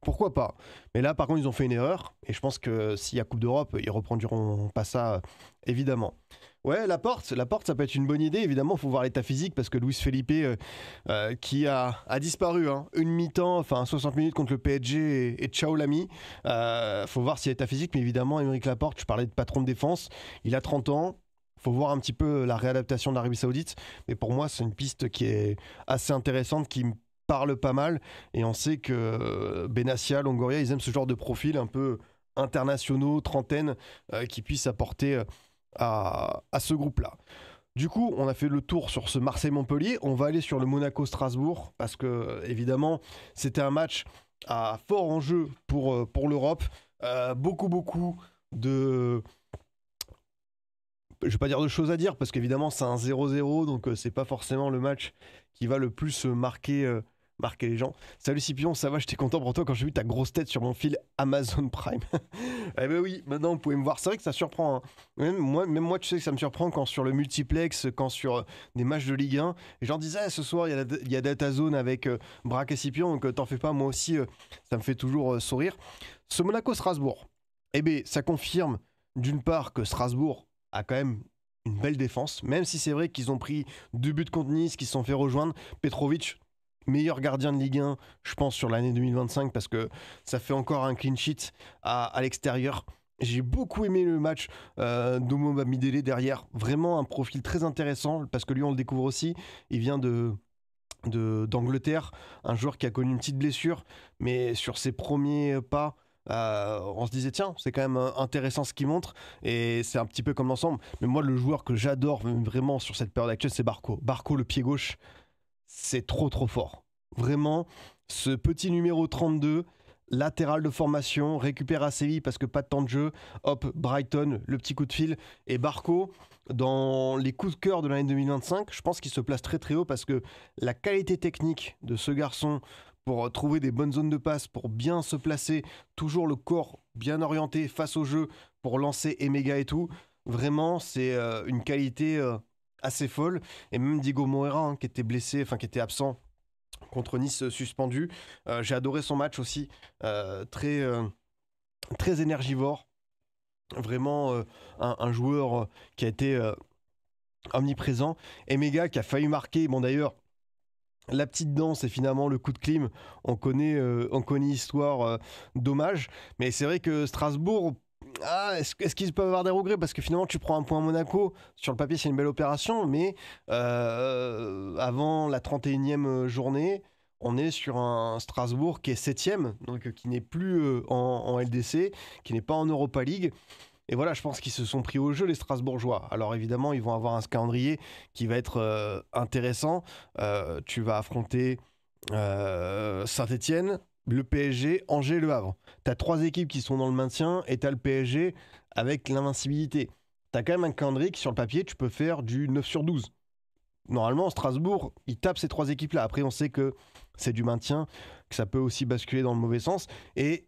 pourquoi pas? Mais là, par contre, ils ont fait une erreur, et je pense que s'il y a Coupe d'Europe, ils reprendront pas ça, évidemment. Ouais, Laporte, ça peut être une bonne idée. Évidemment, il faut voir l'état physique, parce que Luis Felipe, qui a disparu, une mi-temps, enfin 60 minutes contre le PSG, et ciao l'ami. Faut voir si l'état physique, mais évidemment, Aymeric Laporte, je parlais de patron de défense, il a 30 ans. Faut voir un petit peu la réadaptation de l'Arabie Saoudite, mais pour moi, c'est une piste qui est assez intéressante, qui parle pas mal. Et on sait que Benassia, Longoria, ils aiment ce genre de profil un peu internationaux, trentaine, qui puissent apporter à ce groupe-là. Du coup, on a fait le tour sur ce Marseille-Montpellier. On va aller sur le Monaco-Strasbourg parce que, évidemment, c'était un match à fort enjeu pour l'Europe. Beaucoup de... Je vais pas dire de choses à dire parce qu'évidemment, c'est un 0-0, donc c'est pas forcément le match qui va le plus marquer les gens. Salut Scipion, ça va? J'étais content pour toi quand j'ai vu ta grosse tête sur mon fil Amazon Prime. Eh ben oui, maintenant vous pouvez me voir. C'est vrai que ça surprend, hein. Même moi, tu sais que ça me surprend quand sur le multiplex, quand sur des matchs de Ligue 1, et j'en disais, ce soir, il y a DataZone avec Braque et Scipion, donc t'en fais pas, moi aussi, ça me fait toujours sourire. Ce Monaco-Strasbourg, eh ben, ça confirme d'une part que Strasbourg a quand même une belle défense, même si c'est vrai qu'ils ont pris 2 buts contre Nice, qu'ils se sont fait rejoindre. Petrovic, meilleur gardien de Ligue 1, je pense, sur l'année 2025, parce que ça fait encore un clean sheet à l'extérieur. J'ai beaucoup aimé le match d'Omo Bamidele derrière. Vraiment un profil très intéressant, parce que lui, on le découvre aussi. Il vient d'Angleterre, un joueur qui a connu une petite blessure, mais sur ses premiers pas, on se disait tiens, c'est quand même intéressant ce qu'il montre, et c'est un petit peu comme l'ensemble. Mais moi, le joueur que j'adore vraiment sur cette période actuelle, c'est Barco. Barco, le pied gauche, c'est trop fort. Vraiment, ce petit numéro 32, latéral de formation, récupère à Séville parce que pas de temps de jeu, hop, Brighton, le petit coup de fil, et Barco, dans les coups de cœur de l'année 2025, je pense qu'il se place très haut parce que la qualité technique de ce garçon pour trouver des bonnes zones de passe, pour bien se placer, toujours le corps bien orienté face au jeu, pour lancer Emega et tout, vraiment c'est une qualité assez folle. Et même Diego Moreira, hein, qui était blessé, enfin qui était absent contre Nice, suspendu. J'ai adoré son match aussi, très énergivore. Vraiment un joueur qui a été omniprésent. Emega qui a failli marquer. Bon d'ailleurs, la petite danse et finalement le coup de clim, on connaît l'histoire, dommage. Mais c'est vrai que Strasbourg, est-ce qu'ils peuvent avoir des regrets? Parce que finalement, tu prends un point à Monaco, sur le papier, c'est une belle opération, mais avant la 31e journée, on est sur un Strasbourg qui est 7e, donc qui n'est plus en LDC, qui n'est pas en Europa League. Et voilà, je pense qu'ils se sont pris au jeu, les Strasbourgeois. Alors évidemment, ils vont avoir un calendrier qui va être intéressant. Tu vas affronter Saint-Etienne, le PSG, Angers, Le Havre. Tu as 3 équipes qui sont dans le maintien et tu as le PSG avec l'invincibilité. Tu as quand même un calendrier qui, sur le papier, tu peux faire du 9 sur 12. Normalement, Strasbourg, il tape ces 3 équipes-là. Après, on sait que c'est du maintien, que ça peut aussi basculer dans le mauvais sens. Et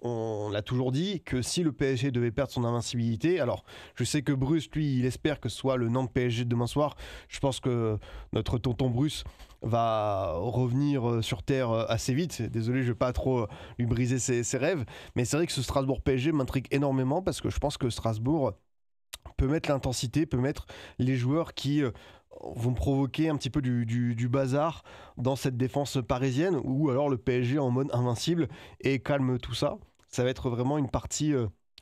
on l'a toujours dit que si le PSG devait perdre son invincibilité, alors je sais que Bruce, lui, il espère que ce soit le Nantes PSG de demain soir. Je pense que notre tonton Bruce va revenir sur terre assez vite. Désolé, je ne vais pas trop lui briser ses rêves, mais c'est vrai que ce Strasbourg PSG m'intrigue énormément parce que je pense que Strasbourg peut mettre l'intensité, peut mettre les joueurs qui vont provoquer un petit peu du bazar dans cette défense parisienne, ou alors le PSG en mode invincible et calme tout ça. Ça va être vraiment une partie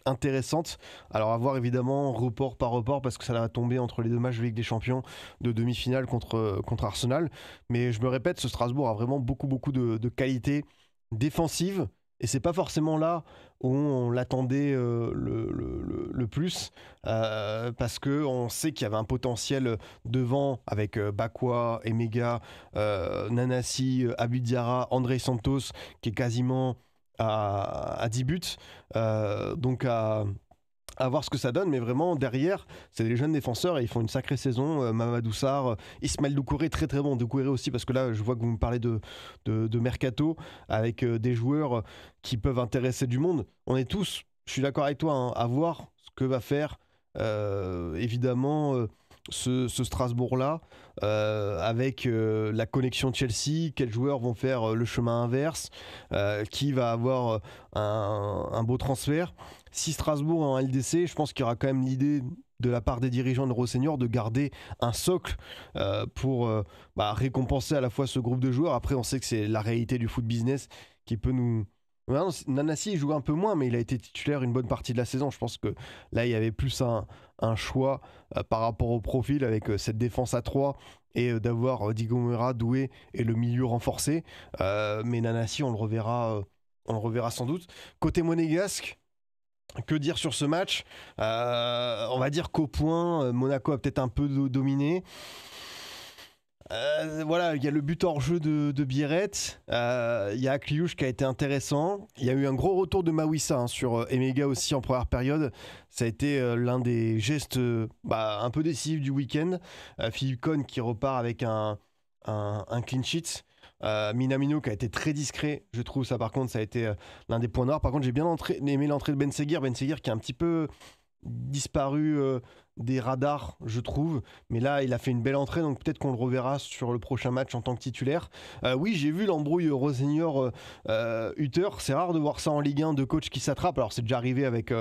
intéressante. Alors à voir évidemment report par report parce que ça va tomber entre les 2 matchs de Ligue des Champions de demi-finale contre Arsenal. Mais je me répète, ce Strasbourg a vraiment beaucoup de qualité défensive. Et c'est pas forcément là où on l'attendait le plus, parce qu'on sait qu'il y avait un potentiel devant avec Bakwa, Emega, Nanasi, Abou Diarra, André Santos, qui est quasiment à 10 buts. Donc à voir ce que ça donne, mais vraiment derrière, c'est des jeunes défenseurs et ils font une sacrée saison. Mamadou Sarr, Ismaël Doucouré, très bon. Doucouré aussi, parce que là, je vois que vous me parlez de Mercato, avec des joueurs qui peuvent intéresser du monde. On est tous, je suis d'accord avec toi, hein, à voir ce que va faire évidemment ce Strasbourg-là, avec la connexion Chelsea, quels joueurs vont faire le chemin inverse, qui va avoir un beau transfert. Si Strasbourg est en LDC, je pense qu'il y aura quand même l'idée de la part des dirigeants de Rosseignor de garder un socle pour récompenser à la fois ce groupe de joueurs. Après, on sait que c'est la réalité du foot business qui peut nous Non, Nanasi, il joue un peu moins, mais il a été titulaire une bonne partie de la saison. Je pense que là, il y avait plus un choix par rapport au profil avec cette défense à 3 et d'avoir Digomera, Doué et le milieu renforcé. Mais Nanasi, on le reverra sans doute. Côté monégasque, que dire sur ce match? On va dire qu'au point, Monaco a peut-être un peu dominé. Voilà, il y a le but hors jeu de Biret, il y a Akliouche qui a été intéressant, il y a eu un gros retour de Mawissa sur Emega aussi en première période, ça a été l'un des gestes un peu décisifs du week-end. Philippe Cohn qui repart avec un clean sheet. Minamino qui a été très discret, je trouve ça par contre ça a été l'un des points noirs. Par contre j'ai bien aimé l'entrée de Ben Seguir qui a un petit peu disparu des radars, je trouve. Mais là, il a fait une belle entrée, donc peut-être qu'on le reverra sur le prochain match en tant que titulaire. Oui, j'ai vu l'embrouille Rosenior Hutter. C'est rare de voir ça en Ligue 1, de coach qui s'attrapent. Alors, c'est déjà arrivé avec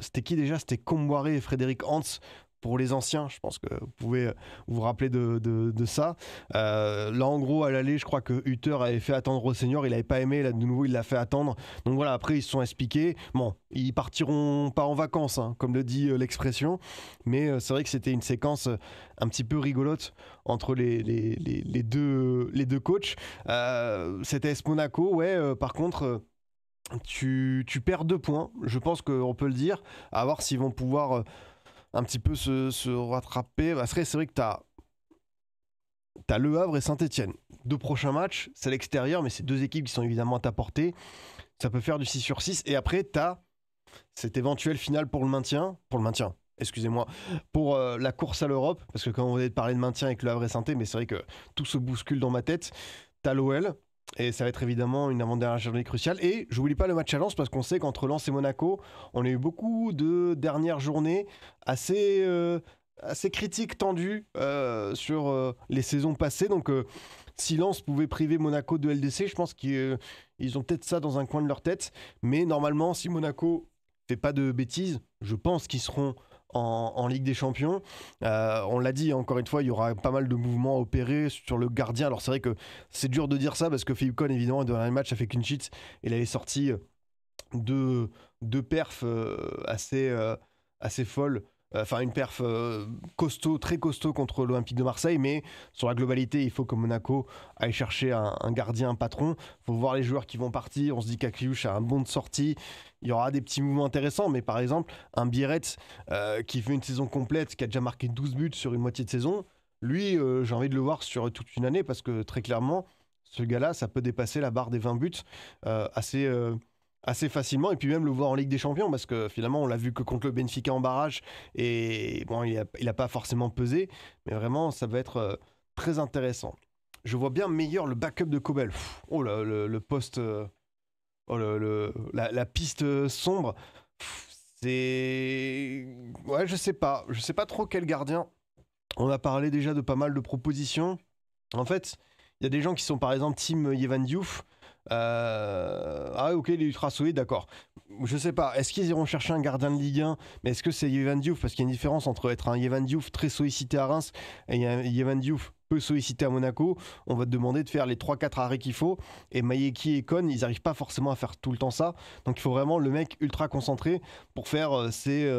c'était qui déjà? C'était Comboiré et Frédéric Hans. Pour les anciens, je pense que vous pouvez vous rappeler de ça. Là, en gros, à l'aller, je crois que Hutter avait fait attendre Rosseigneur. Il n'avait pas aimé. Là, de nouveau, il l'a fait attendre. Donc voilà, après, ils se sont expliqués. Bon, ils partiront pas en vacances, hein, comme le dit l'expression. Mais c'est vrai que c'était une séquence un petit peu rigolote entre les deux coachs. C'était S Monaco, ouais. Par contre... Tu perds 2 points, je pense qu'on peut le dire, à voir s'ils vont pouvoir un petit peu se rattraper. C'est vrai que tu as Le Havre et Saint-Etienne. 2 prochains matchs, c'est à l'extérieur, mais c'est 2 équipes qui sont évidemment à ta portée. Ça peut faire du 6 sur 6. Et après, tu as cette éventuelle finale pour le maintien, excusez-moi, pour la course à l'Europe, parce que quand on venait de parler de maintien avec Le Havre et Saint-Etienne, mais c'est vrai que tout se bouscule dans ma tête. Tu as l'OL. Et ça va être évidemment une avant-dernière journée cruciale. Et je n'oublie pas le match à Lens, parce qu'on sait qu'entre Lens et Monaco, on a eu beaucoup de dernières journées assez critiques, tendues sur les saisons passées. Donc si Lens pouvait priver Monaco de LDC, je pense qu'ils ont peut-être ça dans un coin de leur tête. Mais normalement, si Monaco fait pas de bêtises, je pense qu'ils seront en Ligue des Champions. On l'a dit, encore une fois, il y aura pas mal de mouvements à opérer sur le gardien. Alors c'est vrai que c'est dur de dire ça parce que Philippe Cohn, évidemment, dans le match a fait qu'une cheat. Il avait sorti deux perfs assez folles. Enfin, une perf costaud, très costaud contre l'Olympique de Marseille, mais sur la globalité, il faut que Monaco aille chercher un gardien, un patron. Il faut voir les joueurs qui vont partir. On se dit qu'Akliouche a un bon de sortie. Il y aura des petits mouvements intéressants, mais par exemple, un Biret qui fait une saison complète, qui a déjà marqué 12 buts sur une moitié de saison, lui, j'ai envie de le voir sur toute une année parce que très clairement, ce gars-là, ça peut dépasser la barre des 20 buts assez facilement, et puis même le voir en Ligue des Champions parce que finalement on l'a vu que contre le Benfica en barrage et bon, il a pas forcément pesé, mais vraiment ça va être très intéressant. Je vois bien meilleur le backup de Kobel. Oh le poste, la piste sombre. C'est ouais, je sais pas trop quel gardien. On a parlé déjà de pas mal de propositions. En fait, il y a des gens qui sont par exemple team Yevan Diouf. Ah ok, il est ultra solide, d'accord. Je sais pas, est-ce qu'ils iront chercher un gardien de Ligue 1? Mais est-ce que c'est Yevan Diouf? Parce qu'il y a une différence entre être un Yevan Diouf très sollicité à Reims et un Yevan Diouf peu sollicité à Monaco. On va te demander de faire les 3-4 arrêts qu'il faut. Et Mayeki et Con, ils n'arrivent pas forcément à faire tout le temps ça. Donc il faut vraiment le mec ultra concentré pour faire ces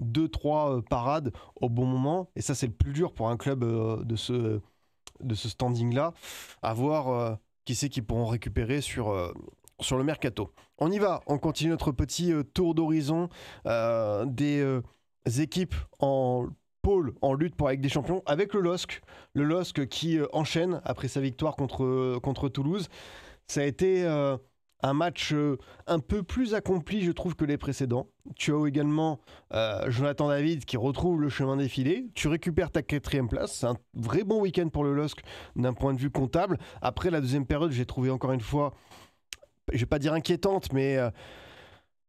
2-3 parades au bon moment. Et ça, c'est le plus dur pour un club de ce standing-là. À voir qui c'est qui pourront récupérer sur le mercato. On y va, on continue notre petit tour d'horizon des équipes en pôle, en lutte pour la Ligue des Champions, avec le LOSC qui enchaîne après sa victoire contre Toulouse. Ça a été un match un peu plus accompli, je trouve, que les précédents. Tu as également Jonathan David qui retrouve le chemin défilé. Tu récupères ta 4e place. C'est un vrai bon week-end pour le LOSC d'un point de vue comptable. Après, la deuxième période, j'ai trouvé encore une fois, je vais pas dire inquiétante, mais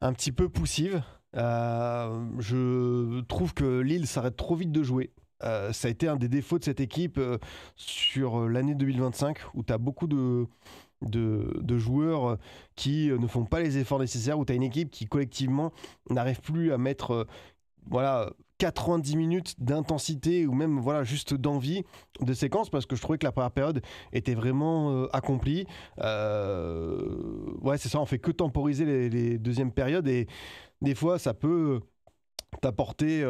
un petit peu poussive. Je trouve que Lille s'arrête trop vite de jouer. Ça a été un des défauts de cette équipe sur l'année 2025 où tu as beaucoup de joueurs qui ne font pas les efforts nécessaires, où tu as une équipe qui collectivement n'arrive plus à mettre 90 minutes d'intensité ou même voilà juste d'envie de séquence parce que je trouvais que la première période était vraiment accomplie. Ouais, c'est ça, on fait que temporiser les deuxièmes périodes et des fois ça peut t'apporter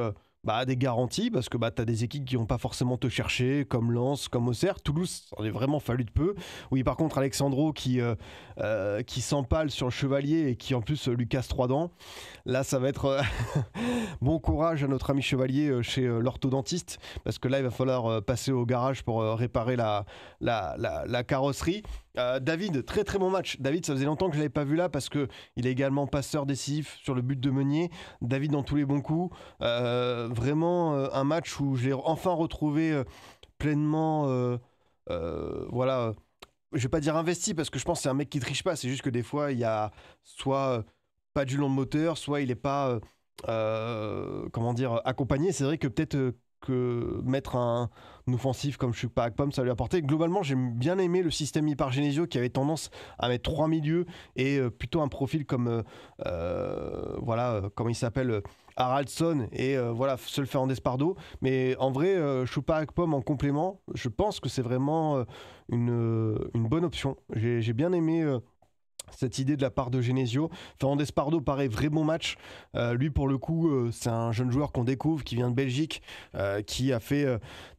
des garanties parce que tu as des équipes qui n'ont pas forcément te chercher, comme Lens, comme Auxerre. Toulouse, ça en est vraiment fallu de peu. Oui, par contre, Alexandro qui s'empale sur le Chevalier et qui en plus lui casse 3 dents. Là, ça va être bon courage à notre ami Chevalier chez l'orthodontiste parce que là, il va falloir passer au garage pour réparer la carrosserie. David, très très bon match. David, ça faisait longtemps que je ne l'avais pas vu là parce qu'il est également passeur décisif sur le but de Meunier. David dans tous les bons coups. Vraiment un match où j'ai enfin retrouvé pleinement, voilà, je vais pas dire investi parce que je pense que c'est un mec qui triche pas. C'est juste que des fois, il y a soit pas du long de moteur, soit il est pas, comment dire, accompagné. C'est vrai que peut-être que mettre un offensif comme Choupa Akpom, ça lui a apporté. Globalement, j'ai bien aimé le système Ipar Genesio qui avait tendance à mettre 3 milieux et plutôt un profil comme, voilà, comment il s'appelle, Haraldsson et voilà, seul Fernandez Pardo. Mais en vrai, Choupa Akpom en complément, je pense que c'est vraiment une bonne option. J'ai bien aimé cette idée de la part de Genesio. Fernandez Pardo, pareil, vrai bon match. Lui, pour le coup, c'est un jeune joueur qu'on découvre, qui vient de Belgique, qui a fait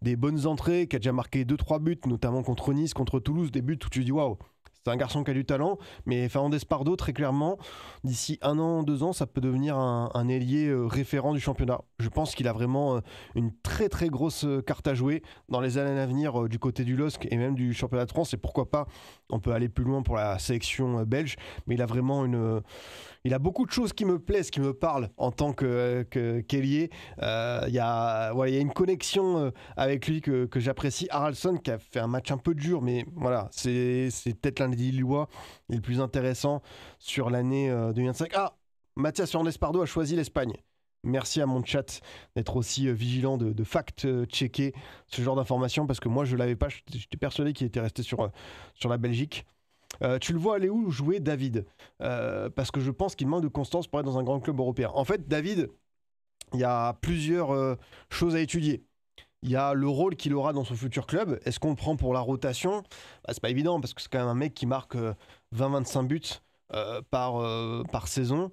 des bonnes entrées, qui a déjà marqué 2-3 buts, notamment contre Nice, contre Toulouse, des buts où tu dis waouh. C'est un garçon qui a du talent, mais Fernandez Pardo, très clairement, d'ici 1 an, 2 ans, ça peut devenir un ailier référent du championnat. Je pense qu'il a vraiment une très très grosse carte à jouer dans les années à venir du côté du LOSC et même du championnat de France. Et pourquoi pas, on peut aller plus loin pour la sélection belge, mais il a vraiment il a beaucoup de choses qui me plaisent, qui me parlent en tant qu'ailier. Il y a une connexion avec lui que j'apprécie. Haraldsson qui a fait un match un peu dur, mais voilà, c'est peut-être l'un des Lillois les plus intéressants sur l'année 2025. Ah, Mathias Fernandez Pardo a choisi l'Espagne. Merci à mon chat d'être aussi vigilant, de fact-checker ce genre d'informations, parce que moi je ne l'avais pas, j'étais persuadé qu'il était resté sur la Belgique. Tu le vois aller où jouer David parce que je pense qu'il manque de constance pour être dans un grand club européen. En fait, David, il y a plusieurs choses à étudier. Il y a le rôle qu'il aura dans son futur club. Est-ce qu'on le prend pour la rotation ? C'est pas évident parce que c'est quand même un mec qui marque 20-25 buts par saison.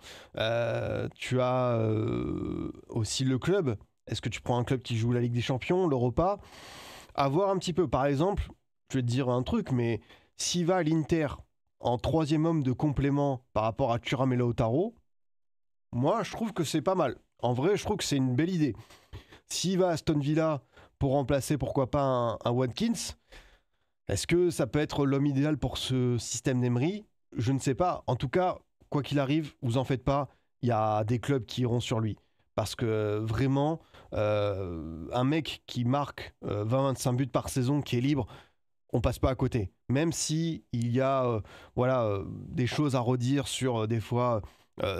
Tu as aussi le club. Est-ce que tu prends un club qui joue la Ligue des Champions, l'Europa ? À voir un petit peu. Par exemple, je vais te dire un truc, mais s'il va à l'Inter en 3e homme de complément par rapport à Thuram et Lautaro, moi je trouve que c'est pas mal. En vrai, je trouve que c'est une belle idée. S'il va à Aston Villa pour remplacer pourquoi pas un Watkins, est-ce que ça peut être l'homme idéal pour ce système d'Emery ? Je ne sais pas. En tout cas, quoi qu'il arrive, vous en faites pas, il y a des clubs qui iront sur lui. Parce que vraiment, un mec qui marque 20-25 buts par saison, qui est libre, on passe pas à côté. Même si il y a des choses à redire sur des fois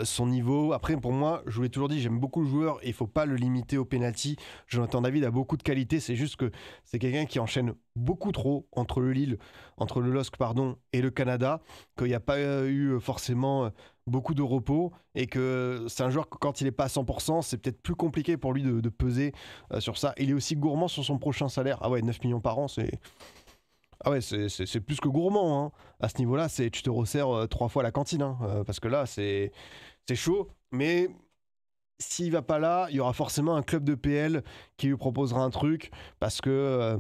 son niveau. Après, pour moi, je vous l'ai toujours dit, j'aime beaucoup le joueur et il faut pas le limiter au penalty. Jonathan David a beaucoup de qualités, c'est juste que c'est quelqu'un qui enchaîne beaucoup trop entre le LOSC et le Canada, qu'il n'y a pas eu forcément beaucoup de repos et que c'est un joueur que quand il n'est pas à 100%, c'est peut-être plus compliqué pour lui de peser sur ça. Il est aussi gourmand sur son prochain salaire. Ah ouais, 9 millions par an, c'est... Ah ouais, c'est plus que gourmand, hein. À ce niveau-là, tu te resserres 3 fois à la cantine, hein, parce que là, c'est chaud. Mais s'il va pas là, il y aura forcément un club de PL qui lui proposera un truc, parce que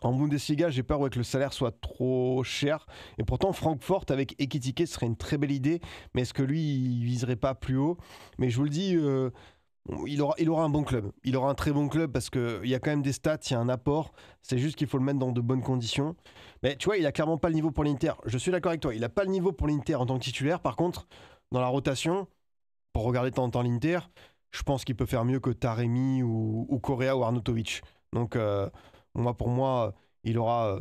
en Bundesliga, j'ai peur que le salaire soit trop cher. Et pourtant, Francfort avec Ekitike serait une très belle idée, mais est-ce que lui, il viserait pas plus haut ? Mais je vous le dis... il aura un bon club. Il aura un très bon club parce qu'il y a quand même des stats, il y a un apport. C'est juste qu'il faut le mettre dans de bonnes conditions. Mais tu vois, il a clairement pas le niveau pour l'Inter. Je suis d'accord avec toi. Il n'a pas le niveau pour l'Inter en tant que titulaire. Par contre, dans la rotation, pour regarder de temps en temps l'Inter, je pense qu'il peut faire mieux que Taremi ou Correa ou Arnautovic. Donc, pour moi, il aura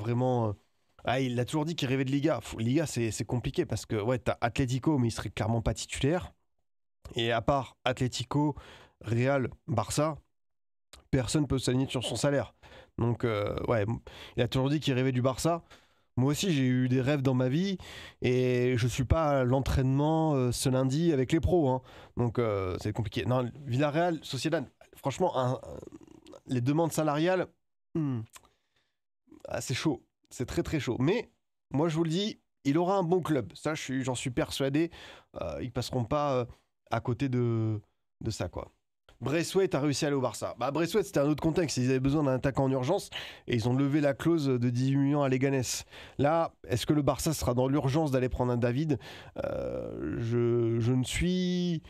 vraiment... il a toujours dit qu'il rêvait de Liga. Liga, c'est compliqué parce que t'as Atlético, mais il serait clairement pas titulaire. Et à part Atlético, Real, Barça, personne ne peut s'aligner sur son salaire. Donc, il a toujours dit qu'il rêvait du Barça. Moi aussi, j'ai eu des rêves dans ma vie et je suis pas à l'entraînement ce lundi avec les pros, hein. Donc c'est compliqué. Non, Villarreal, Sociedad, franchement, les demandes salariales, hmm, c'est chaud. C'est très très chaud. Mais moi, je vous le dis, il aura un bon club. Ça, j'en suis persuadé. Ils passeront pas à côté de ça, quoi. Braithwaite a réussi à aller au Barça. Bah, Braithwaite, c'était un autre contexte. Ils avaient besoin d'un attaquant en urgence et ils ont levé la clause de 18 millions à Leganés. Là, est-ce que le Barça sera dans l'urgence d'aller prendre un David? Je ne suis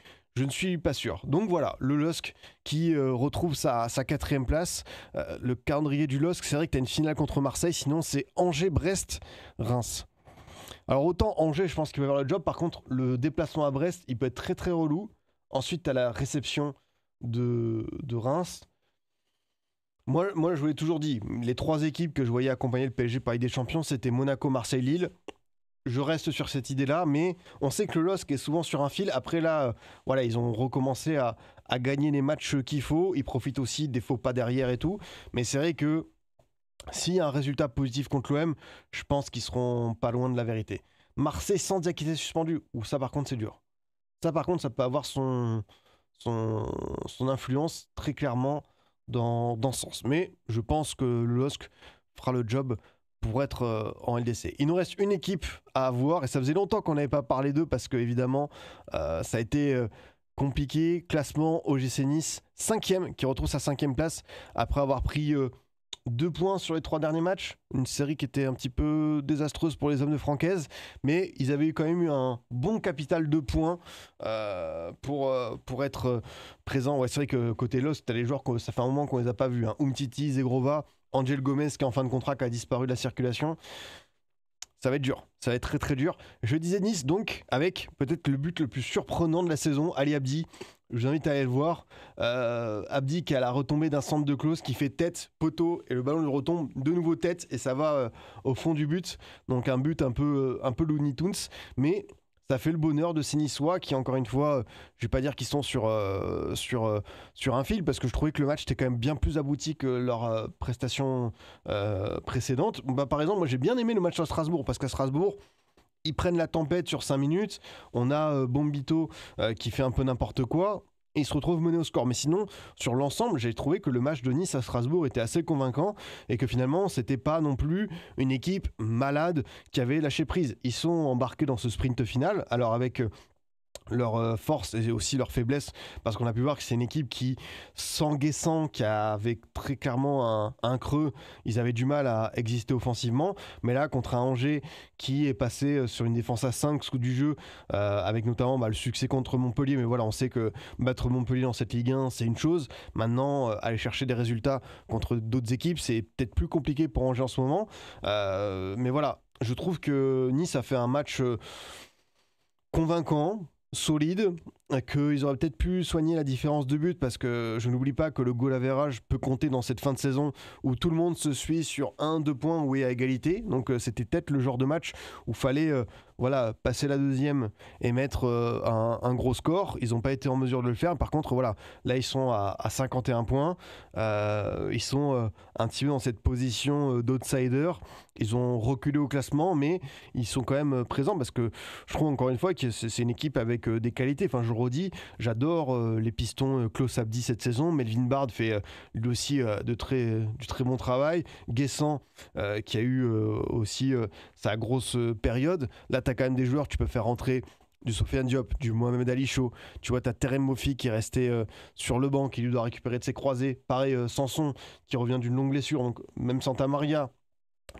pas sûr. Donc voilà, le LOSC qui retrouve sa quatrième place. Le calendrier du LOSC, c'est vrai que tu as une finale contre Marseille, sinon c'est Angers, Brest, Reims. Alors autant Angers, je pense qu'il va avoir le job. Par contre, le déplacement à Brest, il peut être très très relou. Ensuite, tu as la réception de Reims. Moi, je vous l'ai toujours dit, les trois équipes que je voyais accompagner le PSG par Ligue des Champions, c'était Monaco, Marseille, Lille. Je reste sur cette idée-là, mais on sait que le LOSC est souvent sur un fil. Après là, voilà, ils ont recommencé à gagner les matchs qu'il faut. Ils profitent aussi des faux pas derrière et tout. Mais c'est vrai que s'il y a un résultat positif contre l'OM, je pense qu'ils seront pas loin de la vérité. Marseille sans Diakité suspendu, ou ça par contre c'est dur. Ça par contre ça peut avoir son influence très clairement dans ce sens. Mais je pense que le LOSC fera le job pour être en LDC. Il nous reste une équipe à avoir et ça faisait longtemps qu'on n'avait pas parlé d'eux parce que évidemment ça a été compliqué. Classement OGC Nice 5e qui retrouve sa 5e place après avoir pris 2 points sur les 3 derniers matchs. Une série qui était un petit peu désastreuse pour les hommes de Francaise, mais ils avaient quand même eu un bon capital de points pour être présents. Ouais, c'est vrai que côté Lost, t'as les joueurs que ça fait un moment qu'on les a pas vus, hein. Umtiti, Zegrova, Angel Gomez qui est en fin de contrat, qui a disparu de la circulation. Ça va être dur, ça va être très très dur. Je disais Nice donc avec peut-être le but le plus surprenant de la saison, Ali Abdi. Je vous invite à aller le voir. Abdi qui a la retombée d'un centre de close qui fait tête, poteau et le ballon lui retombe de nouveau tête et ça va au fond du but. Donc un but un peu Looney Tunes, mais ça fait le bonheur de ces Niçois qui, encore une fois, je vais pas dire qu'ils sont sur un fil parce que je trouvais que le match était quand même bien plus abouti que leur prestation précédente. Bah, par exemple, moi j'ai bien aimé le match à Strasbourg parce qu'à Strasbourg, ils prennent la tempête sur 5 minutes. On a Bombito qui fait un peu n'importe quoi. Et ils se retrouvent menés au score. Mais sinon, sur l'ensemble, j'ai trouvé que le match de Nice à Strasbourg était assez convaincant et que finalement, c'était pas non plus une équipe malade qui avait lâché prise. Ils sont embarqués dans ce sprint final. Alors avec leur force et aussi leur faiblesse parce qu'on a pu voir que c'est une équipe qui s'enguessant, qui avait très clairement un creux, ils avaient du mal à exister offensivement, mais là contre un Angers qui est passé sur une défense à 5 sous du jeu avec notamment le succès contre Montpellier, mais voilà, on sait que battre Montpellier dans cette Ligue 1 c'est une chose, maintenant aller chercher des résultats contre d'autres équipes c'est peut-être plus compliqué pour Angers en ce moment, mais voilà, je trouve que Nice a fait un match convaincant, solide, qu'ils auraient peut-être pu soigner la différence de but parce que je n'oublie pas que le goal average peut compter dans cette fin de saison où tout le monde se suit sur 1-2 points ou est à égalité, donc c'était peut-être le genre de match où il fallait passer la deuxième et mettre un gros score. Ils n'ont pas été en mesure de le faire, par contre voilà, là ils sont à 51 points, ils sont un petit peu dans cette position d'outsider, ils ont reculé au classement mais ils sont quand même présents parce que je trouve encore une fois que c'est une équipe avec des qualités. Enfin, je redis, j'adore les pistons Klaus Abdi cette saison. Melvin Bard fait lui aussi du très bon travail. Guessant qui a eu aussi sa grosse période. Là, tu as quand même des joueurs, tu peux faire rentrer du Sofiane Diop, du Mohamed Ali Chaud. Tu vois, tu as Terem Mofi qui est resté sur le banc, qui lui doit récupérer de ses croisés. Pareil, Sanson qui revient d'une longue blessure. Donc, même Santa Maria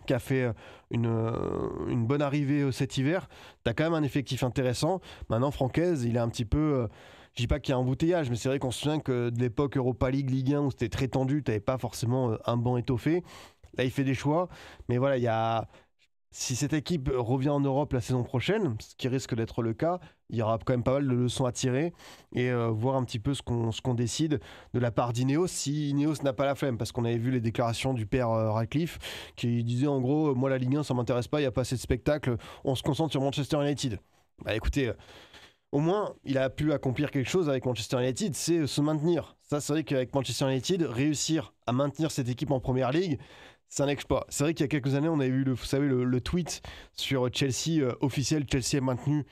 qui a fait une bonne arrivée cet hiver. T'as quand même un effectif intéressant. Maintenant, Francaise, il est un petit peu... je dis pas qu'il y a un embouteillage, mais c'est vrai qu'on se souvient que de l'époque Europa League, Ligue 1, où c'était très tendu, t'avais pas forcément un banc étoffé. Là, il fait des choix. Mais voilà, il y a... Si cette équipe revient en Europe la saison prochaine, ce qui risque d'être le cas, il y aura quand même pas mal de leçons à tirer et voir un petit peu ce qu'on décide de la part d'Ineos, si Ineos n'a pas la flemme, parce qu'on avait vu les déclarations du père Radcliffe qui disait en gros, moi la Ligue 1 ça m'intéresse pas, il n'y a pas assez de spectacle, on se concentre sur Manchester United. Bah écoutez, au moins il a pu accomplir quelque chose avec Manchester United, c'est se maintenir. Ça c'est vrai qu'avec Manchester United, réussir à maintenir cette équipe en Première Ligue, C'est un exploit. C'est vrai qu'il y a quelques années, on avait vu vous savez, le tweet sur Chelsea officiel, Chelsea est maintenu.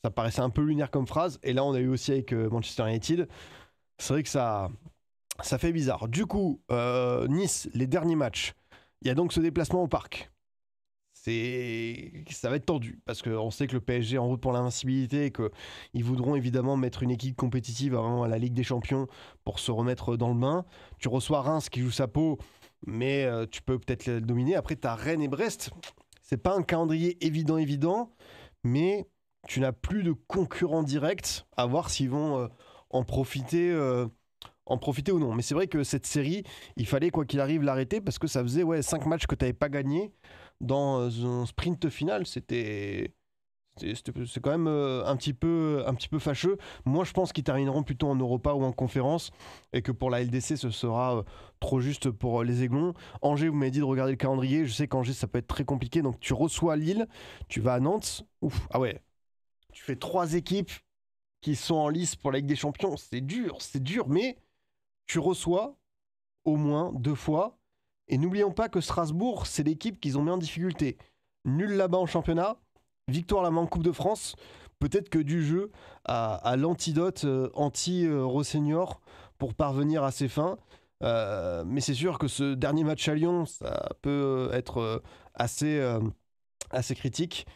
Ça paraissait un peu lunaire comme phrase. Et là, on a eu aussi avec Manchester United. C'est vrai que ça fait bizarre. Du coup, Nice, les derniers matchs. Il y a donc ce déplacement au parc. Ça va être tendu parce qu'on sait que le PSG est en route pour l'invincibilité et qu'ils voudront évidemment mettre une équipe compétitive avant la Ligue des Champions pour se remettre dans le bain. Tu reçois Reims qui joue sa peau, mais tu peux peut-être le dominer. Après, tu as Rennes et Brest. C'est pas un calendrier évident, mais tu n'as plus de concurrents directs à voir s'ils vont en profiter. En profiter ou non. Mais c'est vrai que cette série, il fallait quoi qu'il arrive l'arrêter parce que ça faisait 5 matchs que tu n'avais pas gagné dans un sprint final. C'est quand même un petit peu fâcheux. Moi, je pense qu'ils termineront plutôt en Europa ou en conférence et que pour la LDC, ce sera trop juste pour les Aiglons. Angers, vous m'avez dit de regarder le calendrier. Je sais qu'Angers, ça peut être très compliqué. Donc, tu reçois Lille, tu vas à Nantes. Ouf, ah ouais. Tu fais 3 équipes qui sont en lice pour la Ligue des Champions. C'est dur, mais tu reçois au moins 2 fois. Et n'oublions pas que Strasbourg, c'est l'équipe qu'ils ont mis en difficulté. Nul là-bas en championnat, victoire là-bas en Coupe de France. Peut-être que du jeu à l'antidote anti-Rossenior pour parvenir à ses fins. Mais c'est sûr que ce dernier match à Lyon, ça peut être assez critique.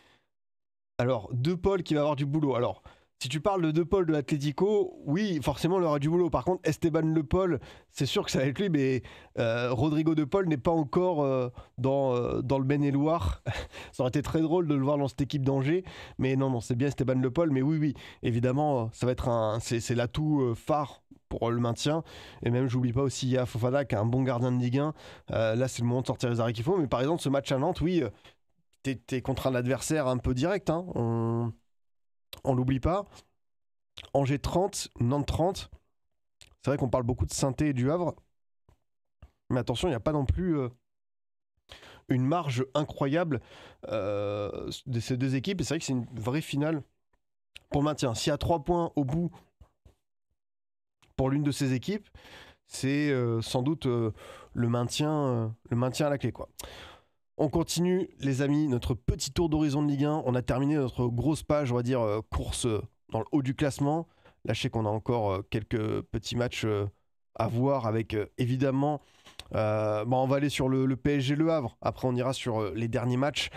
Alors, De Paul qui va avoir du boulot. Alors, si tu parles de De Paul de l'Atlético, oui, forcément, il aura du boulot. Par contre, Esteban Le Paul, c'est sûr que ça va être lui, mais Rodrigo De Paul n'est pas encore dans le Maine-et-Loire. Ça aurait été très drôle de le voir dans cette équipe d'Angers, mais non, c'est bien Esteban Le Paul. Mais oui, évidemment, ça va être c'est l'atout phare pour le maintien. Et même, j'oublie pas aussi Yaya Fofana, qui est un bon gardien de Ligue 1. Là, c'est le moment de sortir les arrêts qu'il faut. Mais par exemple, ce match à Nantes, oui, t'es contre un adversaire un peu direct, hein. On l'oublie pas. Angers 30, Nantes 30. C'est vrai qu'on parle beaucoup de Saint-Étienne et du Havre. Mais attention, il n'y a pas non plus une marge incroyable de ces deux équipes. Et c'est vrai que c'est une vraie finale pour le maintien. S'il y a 3 points au bout pour l'une de ces équipes, c'est sans doute le maintien à la clé, quoi. On continue, les amis, notre petit tour d'horizon de Ligue 1. On a terminé notre grosse page, on va dire, course dans le haut du classement. Là, je sais qu'on a encore quelques petits matchs à voir avec, évidemment... on va aller sur le PSG Le Havre. Après, on ira sur les derniers matchs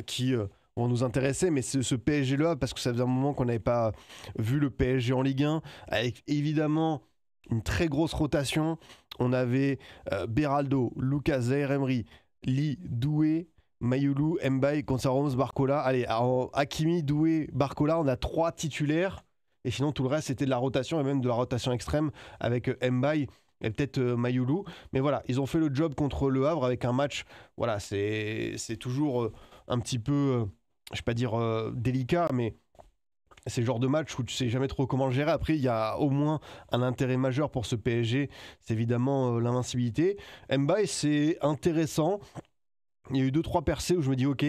qui vont nous intéresser. Mais c'est ce PSG Le Havre, parce que ça faisait un moment qu'on n'avait pas vu le PSG en Ligue 1, avec évidemment une très grosse rotation. On avait Beraldo, Lucas Zaïre-Emery, Lee, Doué, Mayoulou, Mbaye, Gonçalves, Barcola. Allez, Hakimi, Doué, Barcola, on a 3 titulaires. Et sinon, tout le reste, c'était de la rotation, et même de la rotation extrême avec Mbaye et peut-être Mayoulou. Mais voilà, ils ont fait le job contre Le Havre avec un match. Voilà, c'est toujours un petit peu, je ne vais pas dire délicat, mais c'est le genre de match où tu sais jamais trop comment le gérer. Après, il y a au moins un intérêt majeur pour ce PSG, c'est évidemment l'invincibilité. Mbaye, c'est intéressant. Il y a eu 2-3 percées où je me dis ok,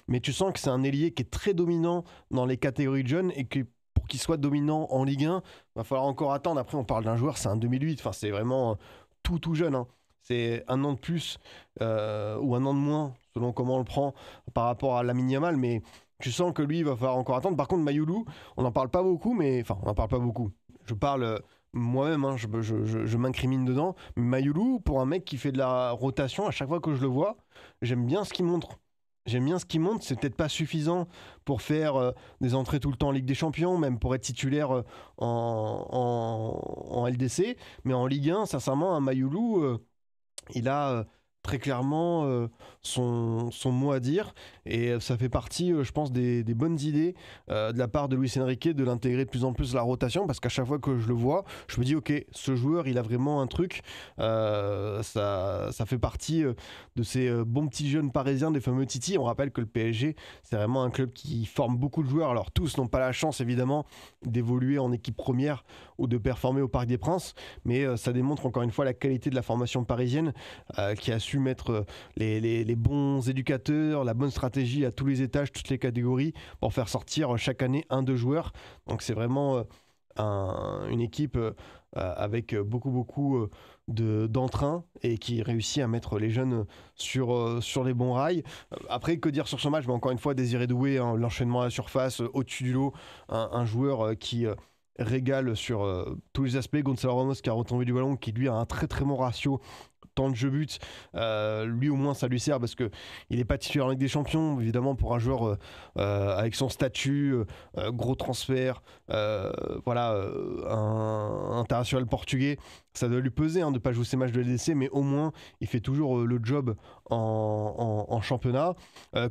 mais tu sens que c'est un ailier qui est très dominant dans les catégories de jeunes et que pour qu'il soit dominant en Ligue 1, il va falloir encore attendre. Après, on parle d'un joueur, c'est un 2008, enfin, c'est vraiment tout jeune, hein. C'est un an de plus ou un an de moins, selon comment on le prend par rapport à Lamine Yamal, mais tu sens que lui, il va falloir encore attendre. Par contre, Mayoulou, on n'en parle pas beaucoup, mais... Enfin, on n'en parle pas beaucoup. Je parle moi-même, hein, je m'incrimine dedans. Mais Mayoulou, pour un mec qui fait de la rotation, à chaque fois que je le vois, j'aime bien ce qu'il montre. C'est peut-être pas suffisant pour faire des entrées tout le temps en Ligue des Champions, même pour être titulaire en LDC. Mais en Ligue 1, sincèrement, un Mayoulou, il a... très clairement son mot à dire, et ça fait partie je pense des bonnes idées de la part de Luis Enrique de l'intégrer de plus en plus à la rotation, parce qu'à chaque fois que je le vois, je me dis ok, ce joueur il a vraiment un truc, ça fait partie de ces bons petits jeunes parisiens, des fameux Titi. On rappelle que le PSG c'est vraiment un club qui forme beaucoup de joueurs. Alors tous n'ont pas la chance évidemment d'évoluer en équipe première ou de performer au Parc des Princes, mais ça démontre encore une fois la qualité de la formation parisienne qui a su mettre les bons éducateurs, la bonne stratégie à tous les étages, toutes les catégories, pour faire sortir chaque année 1-2 joueurs. Donc c'est vraiment une équipe avec beaucoup d'entrain et qui réussit à mettre les jeunes sur les bons rails. Après, que dire sur ce match? Encore une fois, Désiré Doué, hein, l'enchaînement à la surface, au-dessus du lot, un joueur qui régale sur tous les aspects. Gonzalo Ramos qui a retombé du ballon, qui lui a un très très bon ratio temps de jeu but, lui au moins ça lui sert parce que il n'est pas titulaire en Ligue des Champions évidemment. Pour un joueur avec son statut, gros transfert, voilà, un international portugais, ça doit lui peser, hein, de ne pas jouer ses matchs de LDC, mais au moins il fait toujours le job en championnat.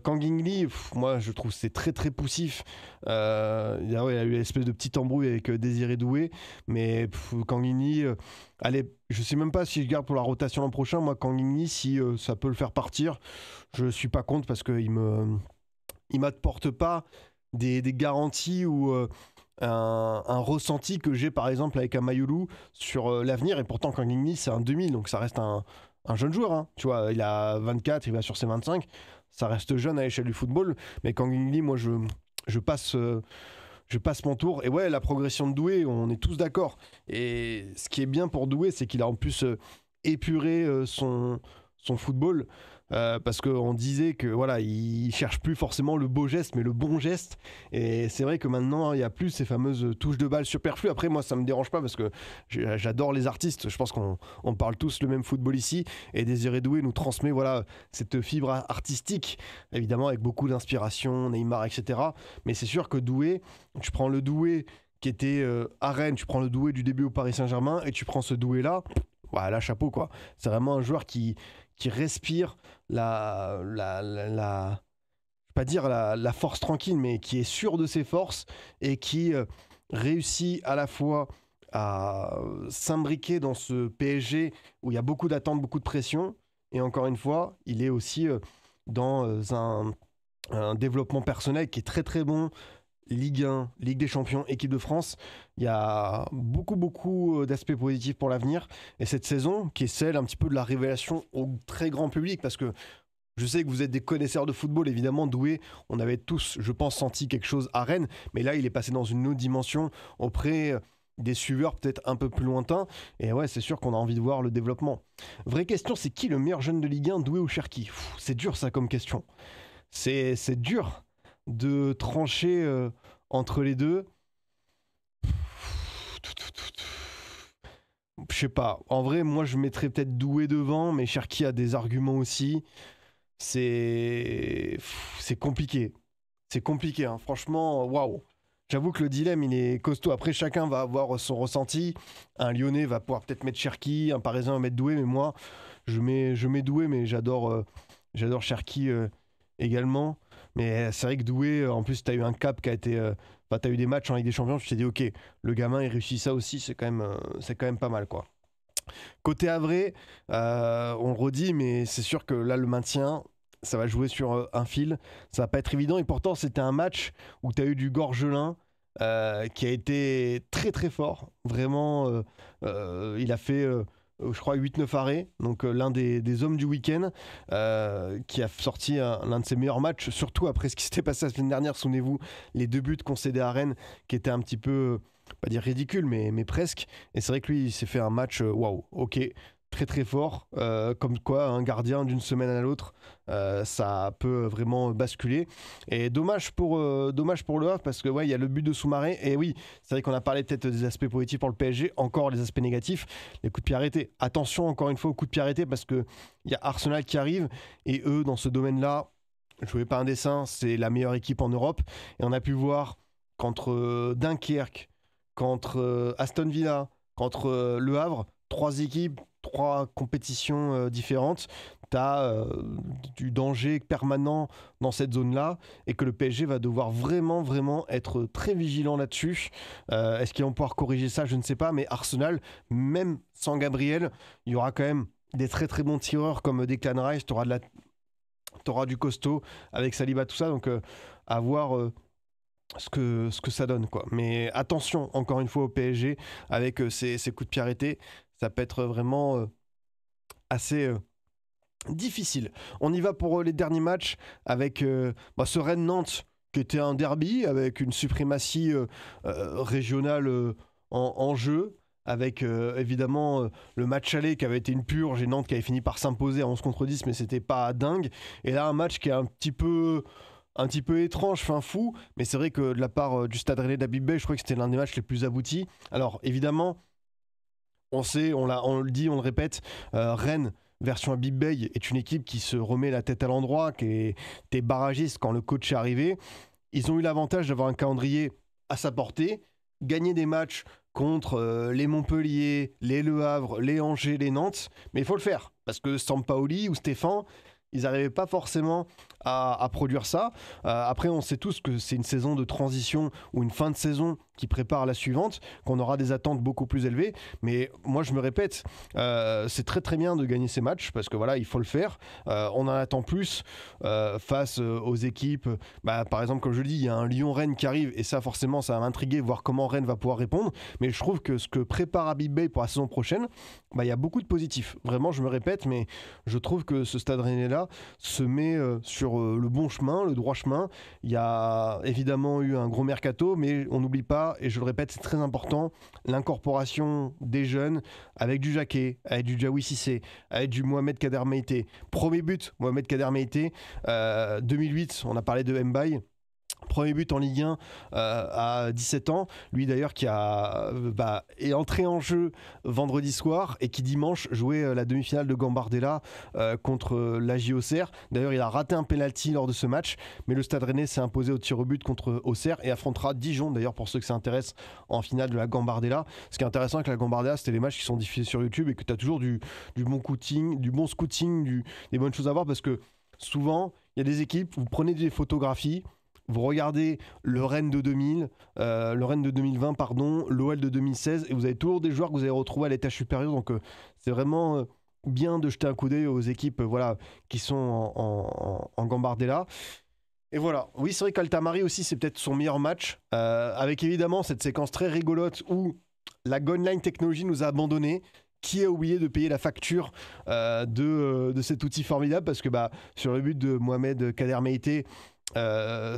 Kang Lee, moi je trouve que c'est très très poussif. Il a eu une espèce de petite embrouille avec Désiré Doué, mais Kang Lee, allez, je sais même pas si je garde pour la rotation l'an prochain. Moi, Kang Lee, si ça peut le faire partir, je suis pas contre parce qu'il m'apporte pas des garanties ou un ressenti que j'ai par exemple avec un Mayulu sur l'avenir. Et pourtant, Kang Lee, c'est un 2000, donc ça reste un jeune joueur, hein. Tu vois, il a 24, il va sur ses 25. Ça reste jeune à l'échelle du football. Mais Kang Lee, moi, je passe mon tour. Et ouais, la progression de Doué, on est tous d'accord. Et ce qui est bien pour Doué, c'est qu'il a en plus épuré son football. Parce qu'on disait que voilà, il cherche plus forcément le beau geste, mais le bon geste. Et c'est vrai que maintenant, il n'y a plus ces fameuses touches de balle superflues. Après, moi, ça me dérange pas parce que j'adore les artistes. Je pense qu'on parle tous le même football ici. Et Désiré Doué nous transmet voilà cette fibre artistique, évidemment avec beaucoup d'inspiration, Neymar, etc. Mais c'est sûr que Doué, tu prends le Doué qui était à Rennes, tu prends le Doué du début au Paris Saint-Germain et tu prends ce Doué là. Voilà, chapeau quoi. C'est vraiment un joueur qui respire je vais pas dire la force tranquille, mais qui est sûr de ses forces et qui réussit à la fois à s'imbriquer dans ce PSG où il y a beaucoup d'attentes, beaucoup de pression. Et encore une fois, il est aussi dans un développement personnel qui est très très bon. Ligue 1, Ligue des Champions, équipe de France, il y a beaucoup d'aspects positifs pour l'avenir. Et cette saison, qui est celle un petit peu de la révélation au très grand public, parce que je sais que vous êtes des connaisseurs de football, évidemment, Doué, on avait tous, je pense, senti quelque chose à Rennes, mais là, il est passé dans une autre dimension auprès des suiveurs peut-être un peu plus lointains. Et ouais, c'est sûr qu'on a envie de voir le développement. Vraie question, c'est qui le meilleur jeune de Ligue 1, Doué ou Cherki? C'est dur ça comme question. C'est dur de trancher entre les deux. Je sais pas. En vrai, moi, je mettrais peut-être Doué devant, mais Cherki a des arguments aussi. C'est compliqué. C'est compliqué, hein. Franchement, waouh. J'avoue que le dilemme, il est costaud. Après, chacun va avoir son ressenti. Un Lyonnais va pouvoir peut-être mettre Cherki, un Parisien va mettre Doué, mais moi, je mets Doué, mais j'adore Cherki également. Mais c'est vrai que Doué, en plus, tu as eu un cap qui a été. Tu as eu des matchs en Ligue des Champions, tu t'es dit, ok, le gamin, il réussit ça aussi, c'est quand même pas mal, quoi. Côté Havre, on le redit, mais c'est sûr que là, le maintien, ça va jouer sur un fil. Ça va pas être évident. Et pourtant, c'était un match où tu as eu du Gorgelin qui a été très très fort. Vraiment, il a fait, je crois, 8-9 arrêts. Donc, l'un des hommes du week-end qui a sorti l'un de ses meilleurs matchs, surtout après ce qui s'était passé la semaine dernière. Souvenez-vous, les 2 buts concédés à Rennes qui étaient un petit peu, pas dire ridicule, mais presque. Et c'est vrai que lui, il s'est fait un match, waouh, ok, très très fort. Comme quoi, un gardien d'une semaine à l'autre, ça peut vraiment basculer. Et dommage pour le Havre, parce que ouais, il y a le but de Soumaré. Et oui, c'est vrai qu'on a parlé peut-être des aspects positifs pour le PSG, encore les aspects négatifs, les coups de pied arrêtés. Attention encore une fois aux coups de pied arrêtés, parce qu'il y a Arsenal qui arrive, et eux, dans ce domaine-là, je ne fais pas un dessin, c'est la meilleure équipe en Europe. Et on a pu voir qu'entre Dunkerque, contre Aston Villa, contre Le Havre, 3 équipes, 3 compétitions différentes. Tu as du danger permanent dans cette zone-là et que le PSG va devoir vraiment être très vigilant là-dessus. Est-ce qu'ils vont pouvoir corriger ça? Je ne sais pas, mais Arsenal, même sans Gabriel, il y aura quand même des très très bons tireurs comme Declan Rice. Tu auras du costaud avec Saliba, tout ça. Donc à voir ce que ça donne, quoi. Mais attention encore une fois au PSG avec ces coups de pied arrêtés, ça peut être vraiment assez difficile. On y va pour les derniers matchs avec ce Rennes-Nantes qui était un derby avec une suprématie régionale en jeu. Avec évidemment le match aller qui avait été une purge et Nantes qui avait fini par s'imposer à 11 contre 10, mais c'était pas dingue. Et là, un match qui est un petit peu étrange, fin fou, mais c'est vrai que de la part du Stade Rennais d'Habib Beye, je crois que c'était l'un des matchs les plus aboutis. Alors évidemment, on sait, on le dit, on le répète, Rennes version Habib Beye est une équipe qui se remet la tête à l'endroit, qui était barragiste quand le coach est arrivé. Ils ont eu l'avantage d'avoir un calendrier à sa portée, gagner des matchs contre les Montpellier, les Le Havre, les Angers, les Nantes, mais il faut le faire, parce que Sampaoli ou Stéphane, ils n'arrivaient pas forcément à produire ça. Après, on sait tous que c'est une saison de transition ou une fin de saison qui prépare la suivante, qu'on aura des attentes beaucoup plus élevées. Mais moi, je me répète, c'est très très bien de gagner ces matchs parce que voilà, il faut le faire. On en attend plus face aux équipes. Par exemple, comme je le dis, il y a un Lyon-Rennes qui arrive et ça, forcément, ça va m'intriguer, voir comment Rennes va pouvoir répondre. Mais je trouve que ce que prépare Habib Beye pour la saison prochaine, il y a beaucoup de positifs. Vraiment, je me répète, mais je trouve que ce Stade Rennais-là se met sur le bon chemin, le droit chemin. Il y a évidemment eu un gros mercato, mais on n'oublie pas, et je le répète, c'est très important, l'incorporation des jeunes avec du Jacquet, avec du Diawy Cissé, avec du Mohamed Kader Meïté. Premier but, Mohamed Kader Meïté, 2008, on a parlé de Mbaye. Premier but en Ligue 1 à 17 ans. Lui d'ailleurs qui est entré en jeu vendredi soir et qui dimanche jouait la demi-finale de Gambardella contre la Auxerre. D'ailleurs il a raté un penalty lors de ce match, mais le Stade Rennais s'est imposé au tir au but contre Auxerre et affrontera Dijon d'ailleurs pour ceux que ça intéresse en finale de la Gambardella. Ce qui est intéressant avec la Gambardella, c'était les matchs qui sont diffusés sur YouTube et que tu as toujours du bon scouting, des bonnes choses à voir parce que souvent il y a des équipes, vous prenez des photographies, vous regardez le Rennes de 2000, le Rennes de 2020, pardon, l'OL de 2016, et vous avez toujours des joueurs que vous avez retrouvés à l'étage supérieur. Donc c'est vraiment bien de jeter un coup d'œil aux équipes qui sont en Gambardella. Et voilà, oui c'est vrai qu'Altamari aussi c'est peut-être son meilleur match, avec évidemment cette séquence très rigolote où la Gunline Technology nous a abandonnés. Qui a oublié de payer la facture de cet outil formidable parce que sur le but de Mohamed Kader Meïté,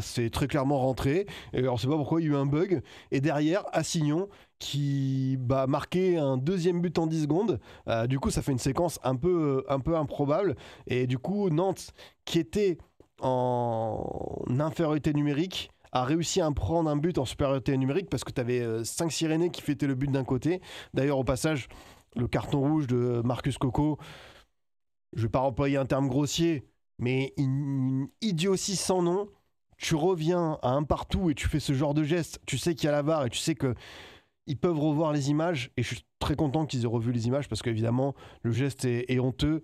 c'est très clairement rentré et on ne sait pas pourquoi il y a eu un bug et derrière Assignon qui marqué un deuxième but en 10 secondes, du coup ça fait une séquence un peu improbable et du coup Nantes qui était en infériorité numérique a réussi à prendre un but en supériorité numérique parce que tu avais 5 Cyrénais qui fêtaient le but d'un côté. D'ailleurs au passage le carton rouge de Marcus Coco, je ne vais pas employer un terme grossier, mais une idiotie sans nom. Tu reviens à un partout et tu fais ce genre de geste. Tu sais qu'il y a la VAR et tu sais qu'ils peuvent revoir les images. Et je suis très content qu'ils aient revu les images parce qu'évidemment, le geste est honteux,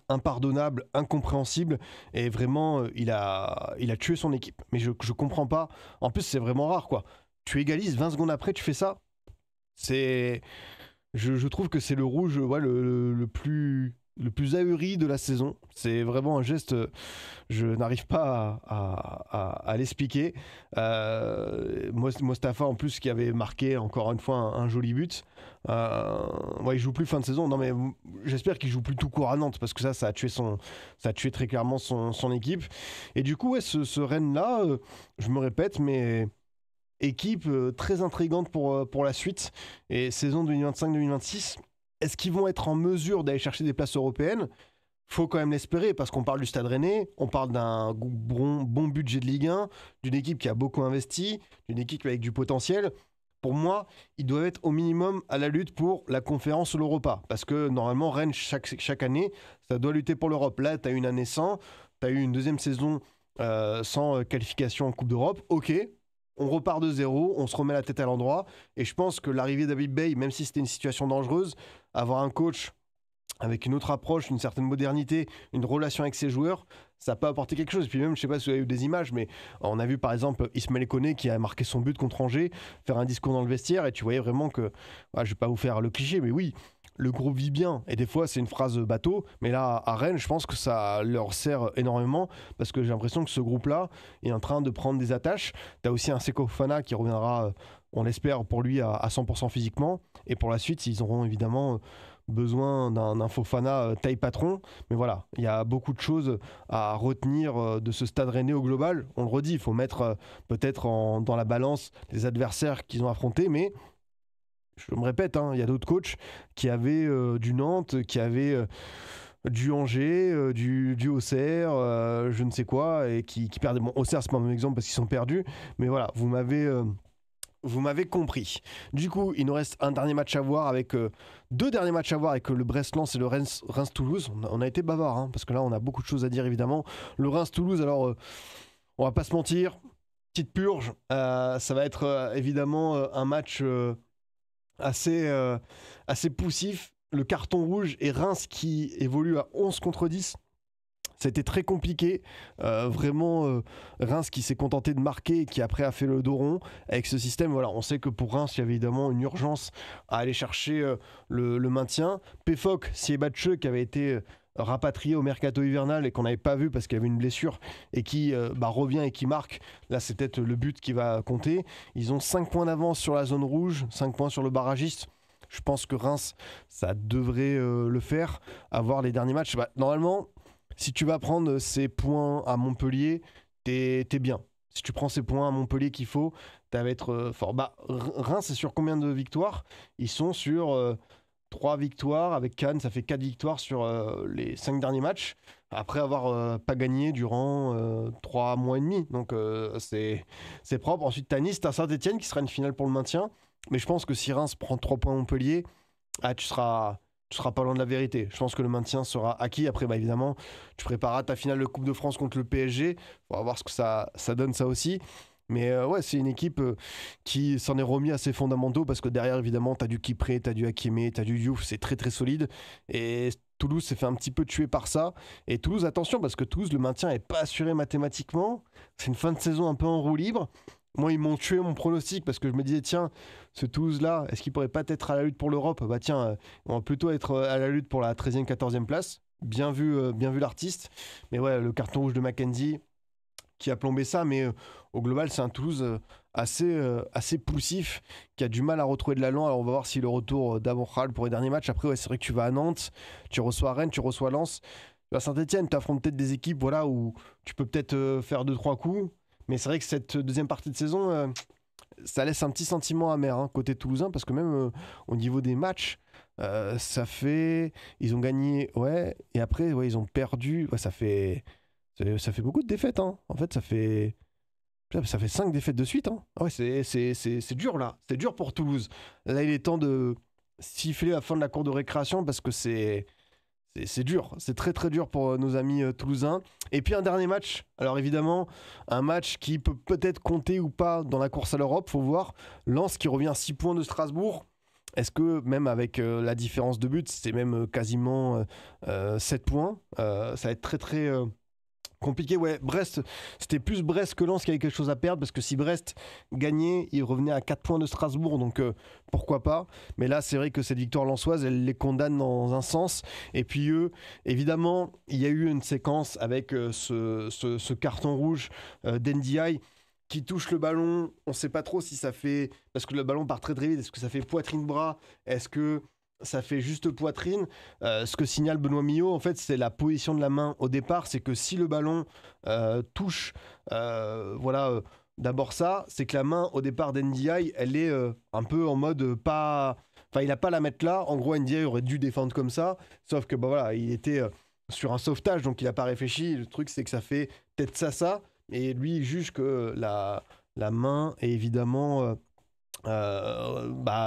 impardonnable, incompréhensible. Et vraiment, il a tué son équipe. Mais je comprends pas. En plus, c'est vraiment rare, quoi. Tu égalises 20 secondes après, tu fais ça. Je trouve que c'est le rouge le plus ahuri de la saison. C'est vraiment un geste, je n'arrive pas à l'expliquer. Mostafa en plus qui avait marqué encore une fois un joli but. Il joue plus fin de saison. Non mais j'espère qu'il joue plus tout court à Nantes parce que ça a tué très clairement son équipe. Et du coup ce Rennes là, je me répète mais équipe très intrigante pour la suite et saison 2025-2026. Est-ce qu'ils vont être en mesure d'aller chercher des places européennes ? Faut quand même l'espérer parce qu'on parle du Stade Rennais, on parle d'un bon budget de Ligue 1, d'une équipe qui a beaucoup investi, d'une équipe avec du potentiel. Pour moi, ils doivent être au minimum à la lutte pour la conférence ou l'Europa. Parce que normalement, Rennes, chaque année, ça doit lutter pour l'Europe. Là, tu as eu une année sans, tu as eu une deuxième saison sans qualification en Coupe d'Europe. Ok, on repart de zéro, on se remet la tête à l'endroit. Et je pense que l'arrivée d'Habib Beye, même si c'était une situation dangereuse, avoir un coach avec une autre approche, une certaine modernité, une relation avec ses joueurs, ça peut apporter quelque chose. Et puis même, je sais pas si vous avez eu des images, mais on a vu par exemple Ismaël Koné qui a marqué son but contre Angers, faire un discours dans le vestiaire, et tu voyais vraiment que, je vais pas vous faire le cliché, mais oui, le groupe vit bien. Et des fois, c'est une phrase bateau, mais là, à Rennes, je pense que ça leur sert énormément, parce que j'ai l'impression que ce groupe-là est en train de prendre des attaches. Tu as aussi un Seko Fofana qui reviendra, on l'espère, pour lui à 100% physiquement. Et pour la suite, ils auront évidemment besoin d'un Fofana taille patron. Mais voilà, il y a beaucoup de choses à retenir de ce Stade Rennais au global. On le redit, il faut mettre peut-être dans la balance les adversaires qu'ils ont affrontés, mais je me répète, hein, il y a d'autres coachs qui avaient du Nantes, qui avaient du Angers, du Auxerre, je ne sais quoi, et qui perdaient. Bon, Auxerre, c'est pas un bon exemple parce qu'ils sont perdus, mais voilà, vous m'avez compris. Du coup, il nous reste un dernier match à voir avec deux derniers matchs à voir avec le Brest-Lens et le Reims-Toulouse. On a été bavard, hein, parce que là, on a beaucoup de choses à dire évidemment. Le Reims-Toulouse, alors, on va pas se mentir, petite purge. Ça va être évidemment un match assez, assez poussif. Le carton rouge et Reims qui évolue à 11 contre 10. Ça a été très compliqué, vraiment Reims qui s'est contenté de marquer et qui après a fait le dos rond avec ce système. Voilà, on sait que pour Reims il y avait évidemment une urgence à aller chercher le maintien. Pefok, Siebatche qui avait été rapatrié au mercato hivernal et qu'on n'avait pas vu parce qu'il avait une blessure et qui revient et qui marque. Là c'est peut-être le but qui va compter. Ils ont 5 points d'avance sur la zone rouge, 5 points sur le barragiste. Je pense que Reims ça devrait le faire, avoir les derniers matchs. Normalement, si tu vas prendre ces points à Montpellier, t'es bien. Si tu prends ces points à Montpellier qu'il faut, tu vas être fort. Reims, c'est sur combien de victoires? Ils sont sur 3 victoires. Avec Cannes, ça fait 4 victoires sur les 5 derniers matchs. Après avoir pas gagné durant 3 mois et demi. Donc c'est propre. Ensuite, tu as Nice, tu as Saint-Etienne qui sera une finale pour le maintien. Mais je pense que si Reims prend 3 points à Montpellier, tu seras pas loin de la vérité. Je pense que le maintien sera acquis. Après, évidemment, tu prépareras ta finale de Coupe de France contre le PSG. On va voir ce que ça donne, ça aussi. Mais ouais, c'est une équipe qui s'en est remis à ses fondamentaux parce que derrière, évidemment, tu as du Kipré, tu as du Hakimi, tu as du Diouf. C'est très, très solide. Et Toulouse s'est fait un petit peu tuer par ça. Et Toulouse, attention, parce que Toulouse, le maintien n'est pas assuré mathématiquement. C'est une fin de saison un peu en roue libre. Moi, ils m'ont tué mon pronostic parce que je me disais, tiens, ce Toulouse-là, est-ce qu'il pourrait pas être à la lutte pour l'Europe? Tiens, on va plutôt être à la lutte pour la 13e, 14e place. Bien vu l'artiste. Mais ouais, le carton rouge de Mackenzie qui a plombé ça. Mais au global, c'est un Toulouse assez poussif, qui a du mal à retrouver de l'allant. Alors, on va voir si le retour d'Amonral pour les derniers matchs. Après, ouais, c'est vrai que tu vas à Nantes, tu reçois Rennes, tu reçois Lens. À Saint-Etienne, tu affrontes peut-être des équipes voilà, où tu peux peut-être faire 2-3 coups. Mais c'est vrai que cette deuxième partie de saison, ça laisse un petit sentiment amer côté toulousain, parce que même au niveau des matchs, ça fait... Ils ont gagné, ouais, et après, ouais, ils ont perdu. Ouais, ça fait beaucoup de défaites. En fait, ça fait 5 défaites de suite. Ah ouais, c'est dur, là. C'est dur pour Toulouse. Là, il est temps de siffler la fin de la cour de récréation, parce que c'est dur, c'est très très dur pour nos amis toulousains. Et puis un dernier match, alors évidemment, un match qui peut peut-être compter ou pas dans la course à l'Europe, faut voir. Lens qui revient à 6 points de Strasbourg. Est-ce que même avec la différence de but, c'est même quasiment 7 points, ça va être très très compliqué. Ouais, Brest, c'était plus Brest que Lens qui avait quelque chose à perdre, parce que si Brest gagnait, il revenait à 4 points de Strasbourg, donc pourquoi pas. Mais là, c'est vrai que cette victoire lensoise, elle les condamne dans un sens. Et puis eux, évidemment, il y a eu une séquence avec ce carton rouge d'NDI qui touche le ballon. On ne sait pas trop si ça fait... Parce que le ballon part très très vite. Est-ce que ça fait poitrine-bras? Est-ce que ça fait juste poitrine? Ce que signale Benoît Millot, en fait, c'est la position de la main au départ. C'est que si le ballon touche, d'abord ça, c'est que la main au départ d'NDI, elle est un peu en mode pas... Enfin, il n'a pas à la mettre là. En gros, NDI aurait dû défendre comme ça. Sauf que, il était sur un sauvetage, donc il n'a pas réfléchi. Le truc, c'est que ça fait peut-être ça. Et lui, il juge que la main est évidemment...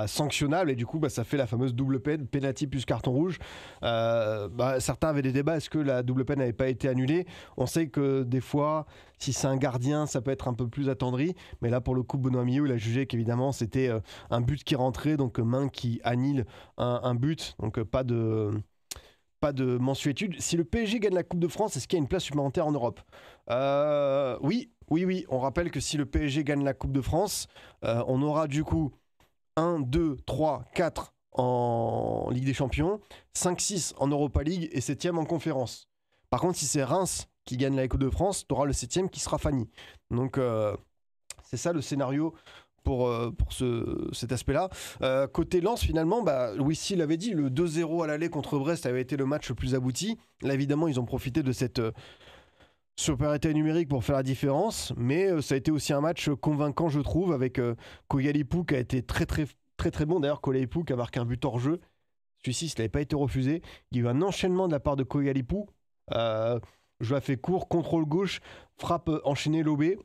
sanctionnable, et du coup ça fait la fameuse double peine, penalty plus carton rouge. Certains avaient des débats, est-ce que la double peine n'avait pas été annulée? On sait que des fois, si c'est un gardien, ça peut être un peu plus attendri, mais là pour le coup Benoît Millot, il a jugé qu'évidemment c'était un but qui rentrait, donc main qui annule un but, donc pas de mensuétude. Si le PSG gagne la Coupe de France, est-ce qu'il y a une place supplémentaire en Europe? Oui. On rappelle que si le PSG gagne la Coupe de France, on aura du coup 1, 2, 3, 4 en Ligue des Champions, 5, 6 en Europa League et 7e en conférence. Par contre, si c'est Reims qui gagne la Coupe de France, tu auras le 7e qui sera Fanny. Donc, c'est ça le scénario pour cet aspect-là. Côté Lens, finalement, Louis Sy l'avait dit, le 2-0 à l'aller contre Brest avait été le match le plus abouti. Là, évidemment, ils ont profité de cette supériorité numérique pour faire la différence, mais ça a été aussi un match convaincant, je trouve, avec Koyalipou qui a été très très très très bon. D'ailleurs, Koleipou qui a marqué un but hors jeu. Celui-ci, s'il n'avait pas été refusé. Il y a eu un enchaînement de la part de Koleipou. Jeu a fait court, contrôle gauche, frappe enchaînée lobée.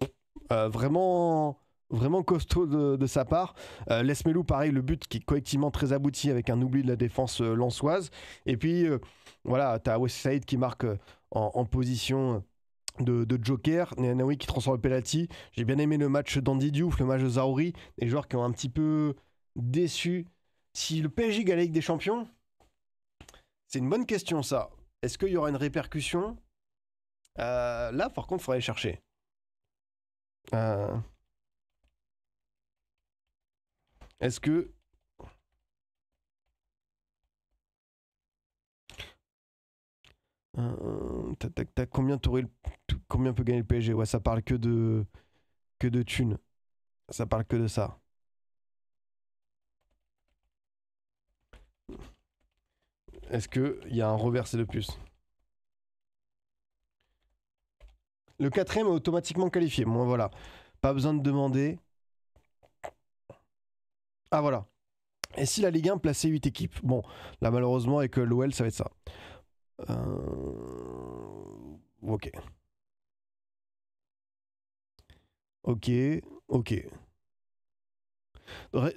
Vraiment, vraiment costaud de sa part. Lesmelou, pareil, le but qui est collectivement très abouti avec un oubli de la défense lensoise. Et puis, voilà, tu as Westside qui marque en position de Joker. Neanaoui qui transforme le penalty. J'ai bien aimé le match d'Andy Diouf, le match de Zahouri. Des joueurs qui ont un petit peu déçu. Si le PSG gagne la Ligue des Champions, c'est une bonne question ça. Est-ce qu'il y aura une répercussion Là, par contre, il faudrait aller chercher. Est-ce que... tac, tac, tac, combien peut gagner le PSG? Ouais, ça parle que de thunes. Ça parle que de ça. Est-ce qu'il y a un reversé de plus? Le quatrième est automatiquement qualifié. Bon, voilà. Pas besoin de demander. Ah, voilà. Et si la Ligue 1 plaçait 8 équipes? Bon, là, malheureusement, avec l'OL, ça va être ça. Ok. Ok.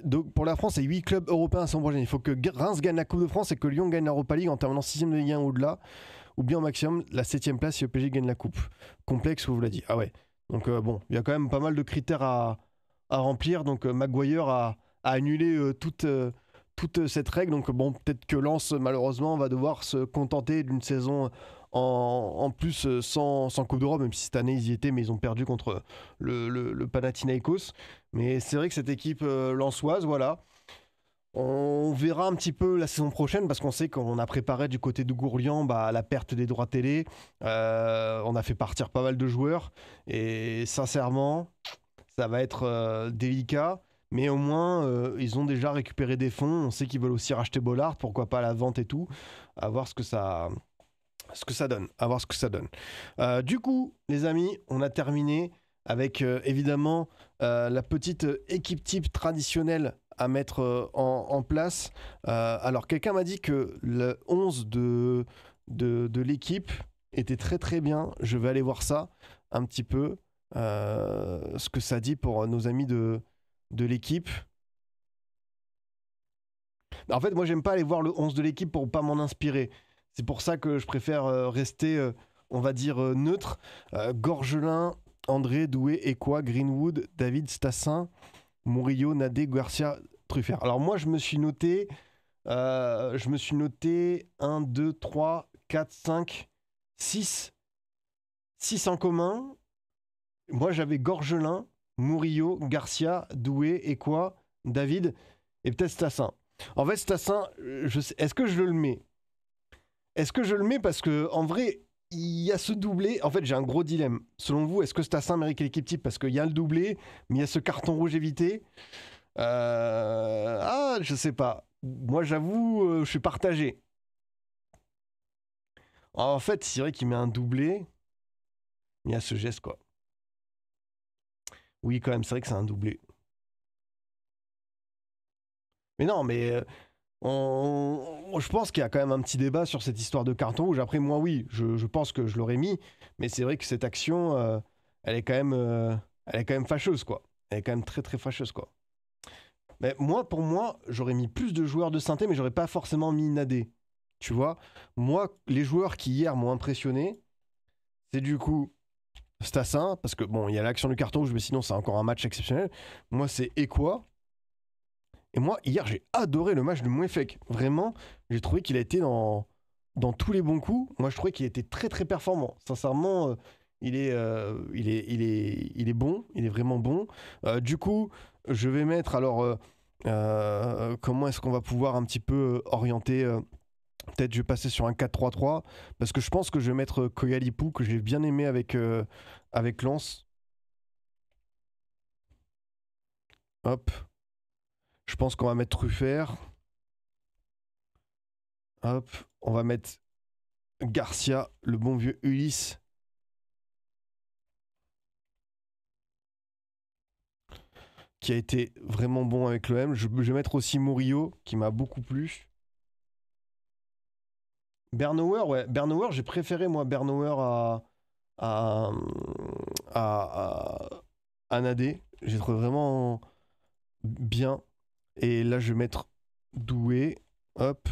Donc pour la France, c'est 8 clubs européens à son prochaine. Il faut que Reims gagne la Coupe de France et que Lyon gagne l'Europa League en terminant 6ème de Ligue 1 ou au-delà. Ou bien au maximum la 7ème place si le PSG gagne la Coupe. Complexe, vous l'avez dit. Ah ouais. Donc bon, il y a quand même pas mal de critères à remplir. Donc Maguire a annulé toute cette règle. Donc bon, peut-être que Lens, malheureusement, va devoir se contenter d'une saison en plus sans Coupe d'Europe, même si cette année ils y étaient, mais ils ont perdu contre le Panathinaikos. Mais c'est vrai que cette équipe lensoise, voilà, on verra un petit peu la saison prochaine parce qu'on sait qu'on a préparé du côté de Gourlian la perte des droits télé. On a fait partir pas mal de joueurs et sincèrement, ça va être délicat. Mais au moins, ils ont déjà récupéré des fonds. On sait qu'ils veulent aussi racheter Bollard, pourquoi pas à la vente et tout. À voir ce que ça donne. À voir ce que ça donne. Du coup, les amis, on a terminé avec évidemment la petite équipe type traditionnelle à mettre en place. Alors, quelqu'un m'a dit que le 11 de l'équipe était très très bien. Je vais aller voir ça un petit peu. Ce que ça dit pour nos amis de l'équipe. En fait, moi, j'aime pas aller voir le 11 de l'équipe pour pas m'en inspirer. C'est pour ça que je préfère rester, on va dire, neutre. Gorgelin, André, Doué, Ekwa, Greenwood, David, Stassin, Murillo, Nadé, Garcia, Truffert. Alors moi, je me suis noté 1, 2, 3, 4, 5, 6. 6 en commun. Moi, j'avais Gorgelin, Murillo, Garcia, Doué, Ekwa, David et peut-être Stassin. En fait, Stassin, est-ce que je le mets? Est-ce que je le mets parce que en vrai, il y a ce doublé. En fait, j'ai un gros dilemme. Selon vous, est-ce que Stassin mérite l'équipe type parce qu'il y a le doublé, mais il y a ce carton rouge évité? Je sais pas. Moi, j'avoue, je suis partagé. En fait, c'est vrai qu'il met un doublé, mais il y a ce geste, quoi. Oui, quand même, c'est vrai que c'est un doublé. Mais non, mais je pense qu'il y a quand même un petit débat sur cette histoire de carton rouge. Après, moi, oui, je pense que je l'aurais mis, mais c'est vrai que cette action, elle est elle est quand même fâcheuse, quoi. Elle est quand même très très fâcheuse, quoi. Mais moi, pour moi, j'aurais mis plus de joueurs de synthé, mais j'aurais pas forcément mis Nadé. Tu vois, moi, les joueurs qui hier m'ont impressionné, c'est du coup Stassin, parce que bon, il y a l'action du carton rouge, mais sinon c'est encore un match exceptionnel. Moi, c'est Ekwa. Et moi, hier, j'ai adoré le match de Mouefek. Vraiment, j'ai trouvé qu'il a été dans tous les bons coups. Moi, je trouvais qu'il était très, très performant. Sincèrement, il est bon. Il est vraiment bon. Du coup, je vais mettre alors... comment est-ce qu'on va pouvoir un petit peu orienter peut-être je vais passer sur un 4-3-3 parce que je pense que je vais mettre Koyalipou que j'ai bien aimé avec Lens. Hop. Je pense qu'on va mettre Truffert. Hop. On va mettre Garcia, le bon vieux Ulysse. qui a été vraiment bon avec l'OM. Je vais mettre aussi Murillo, qui m'a beaucoup plu. Bernauer, ouais. Bernauer, j'ai préféré, moi, Bernauer à, à, à Nadé. J'ai trouvé vraiment bien. Et là, je vais mettre Doué. Hop.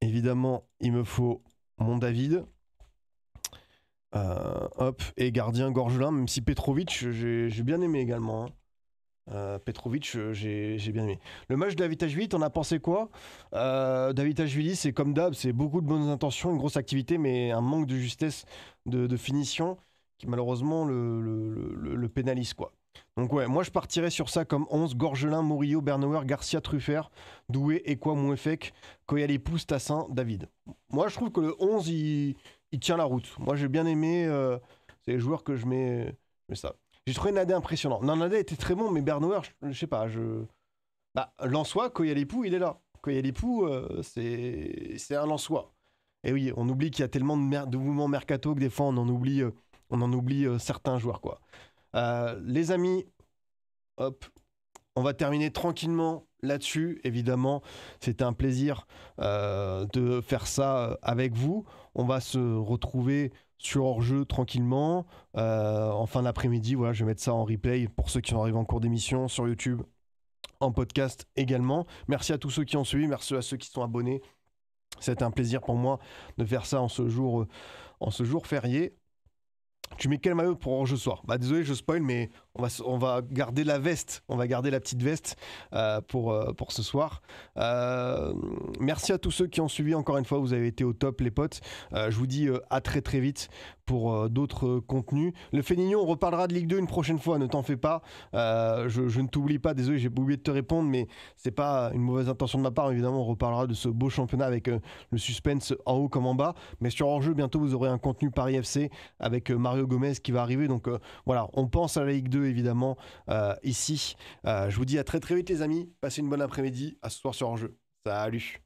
Évidemment, il me faut mon David. Hop. Et gardien Gorgelin, même si Petrovic, j'ai bien aimé également. Petrovic, j'ai bien aimé. Le match d'Avitashvili, t'en as pensé quoi? Davitashvili, c'est comme d'hab, c'est beaucoup de bonnes intentions, une grosse activité, mais un manque de justesse de finition qui malheureusement le pénalise, quoi. Donc ouais, moi je partirais sur ça comme 11, Gorgelin, Murillo, Bernauer, Garcia, Truffert, Doué, Ekwa, Mouefek, Koyalépouze, Tassin, David. Moi je trouve que le 11, il tient la route. Moi j'ai bien aimé, c'est les joueurs que je mets ça. J'ai trouvé Nadé impressionnant. Non, Nadé était très bon, mais Bernauer, je sais pas, Bah, Lensois, Koyalépou, il est là. Koyalépou, c'est un Lensois. Et oui, on oublie qu'il y a tellement de mouvements mercato que des fois on en oublie certains joueurs, quoi. Les amis, hop, on va terminer tranquillement là-dessus. Évidemment, c'était un plaisir de faire ça avec vous. On va se retrouver sur hors-jeu tranquillement en fin d'après-midi. Voilà, je vais mettre ça en replay pour ceux qui sont arrivés en cours d'émission sur YouTube, en podcast également. Merci à tous ceux qui ont suivi, merci à ceux qui sont abonnés. C'était un plaisir pour moi de faire ça en ce jour férié. Tu mets quel maillot pour hors-jeu ce soir? Bah désolé, je spoil, mais on va garder la veste, on va garder la petite veste pour ce soir. Merci à tous ceux qui ont suivi, encore une fois, vous avez été au top les potes. Je vous dis à très très vite pour d'autres contenus. Le Fénignon, on reparlera de Ligue 2 une prochaine fois, ne t'en fais pas. Je ne t'oublie pas, désolé, j'ai oublié de te répondre, mais c'est pas une mauvaise intention de ma part. Évidemment, on reparlera de ce beau championnat avec le suspense en haut comme en bas. Mais sur hors-jeu, bientôt vous aurez un contenu Paris FC avec Mario Gomez qui va arriver. Donc voilà, on pense à la Ligue 2 évidemment ici. Je vous dis à très très vite les amis. Passez une bonne après-midi. À ce soir sur hors-jeu. Salut.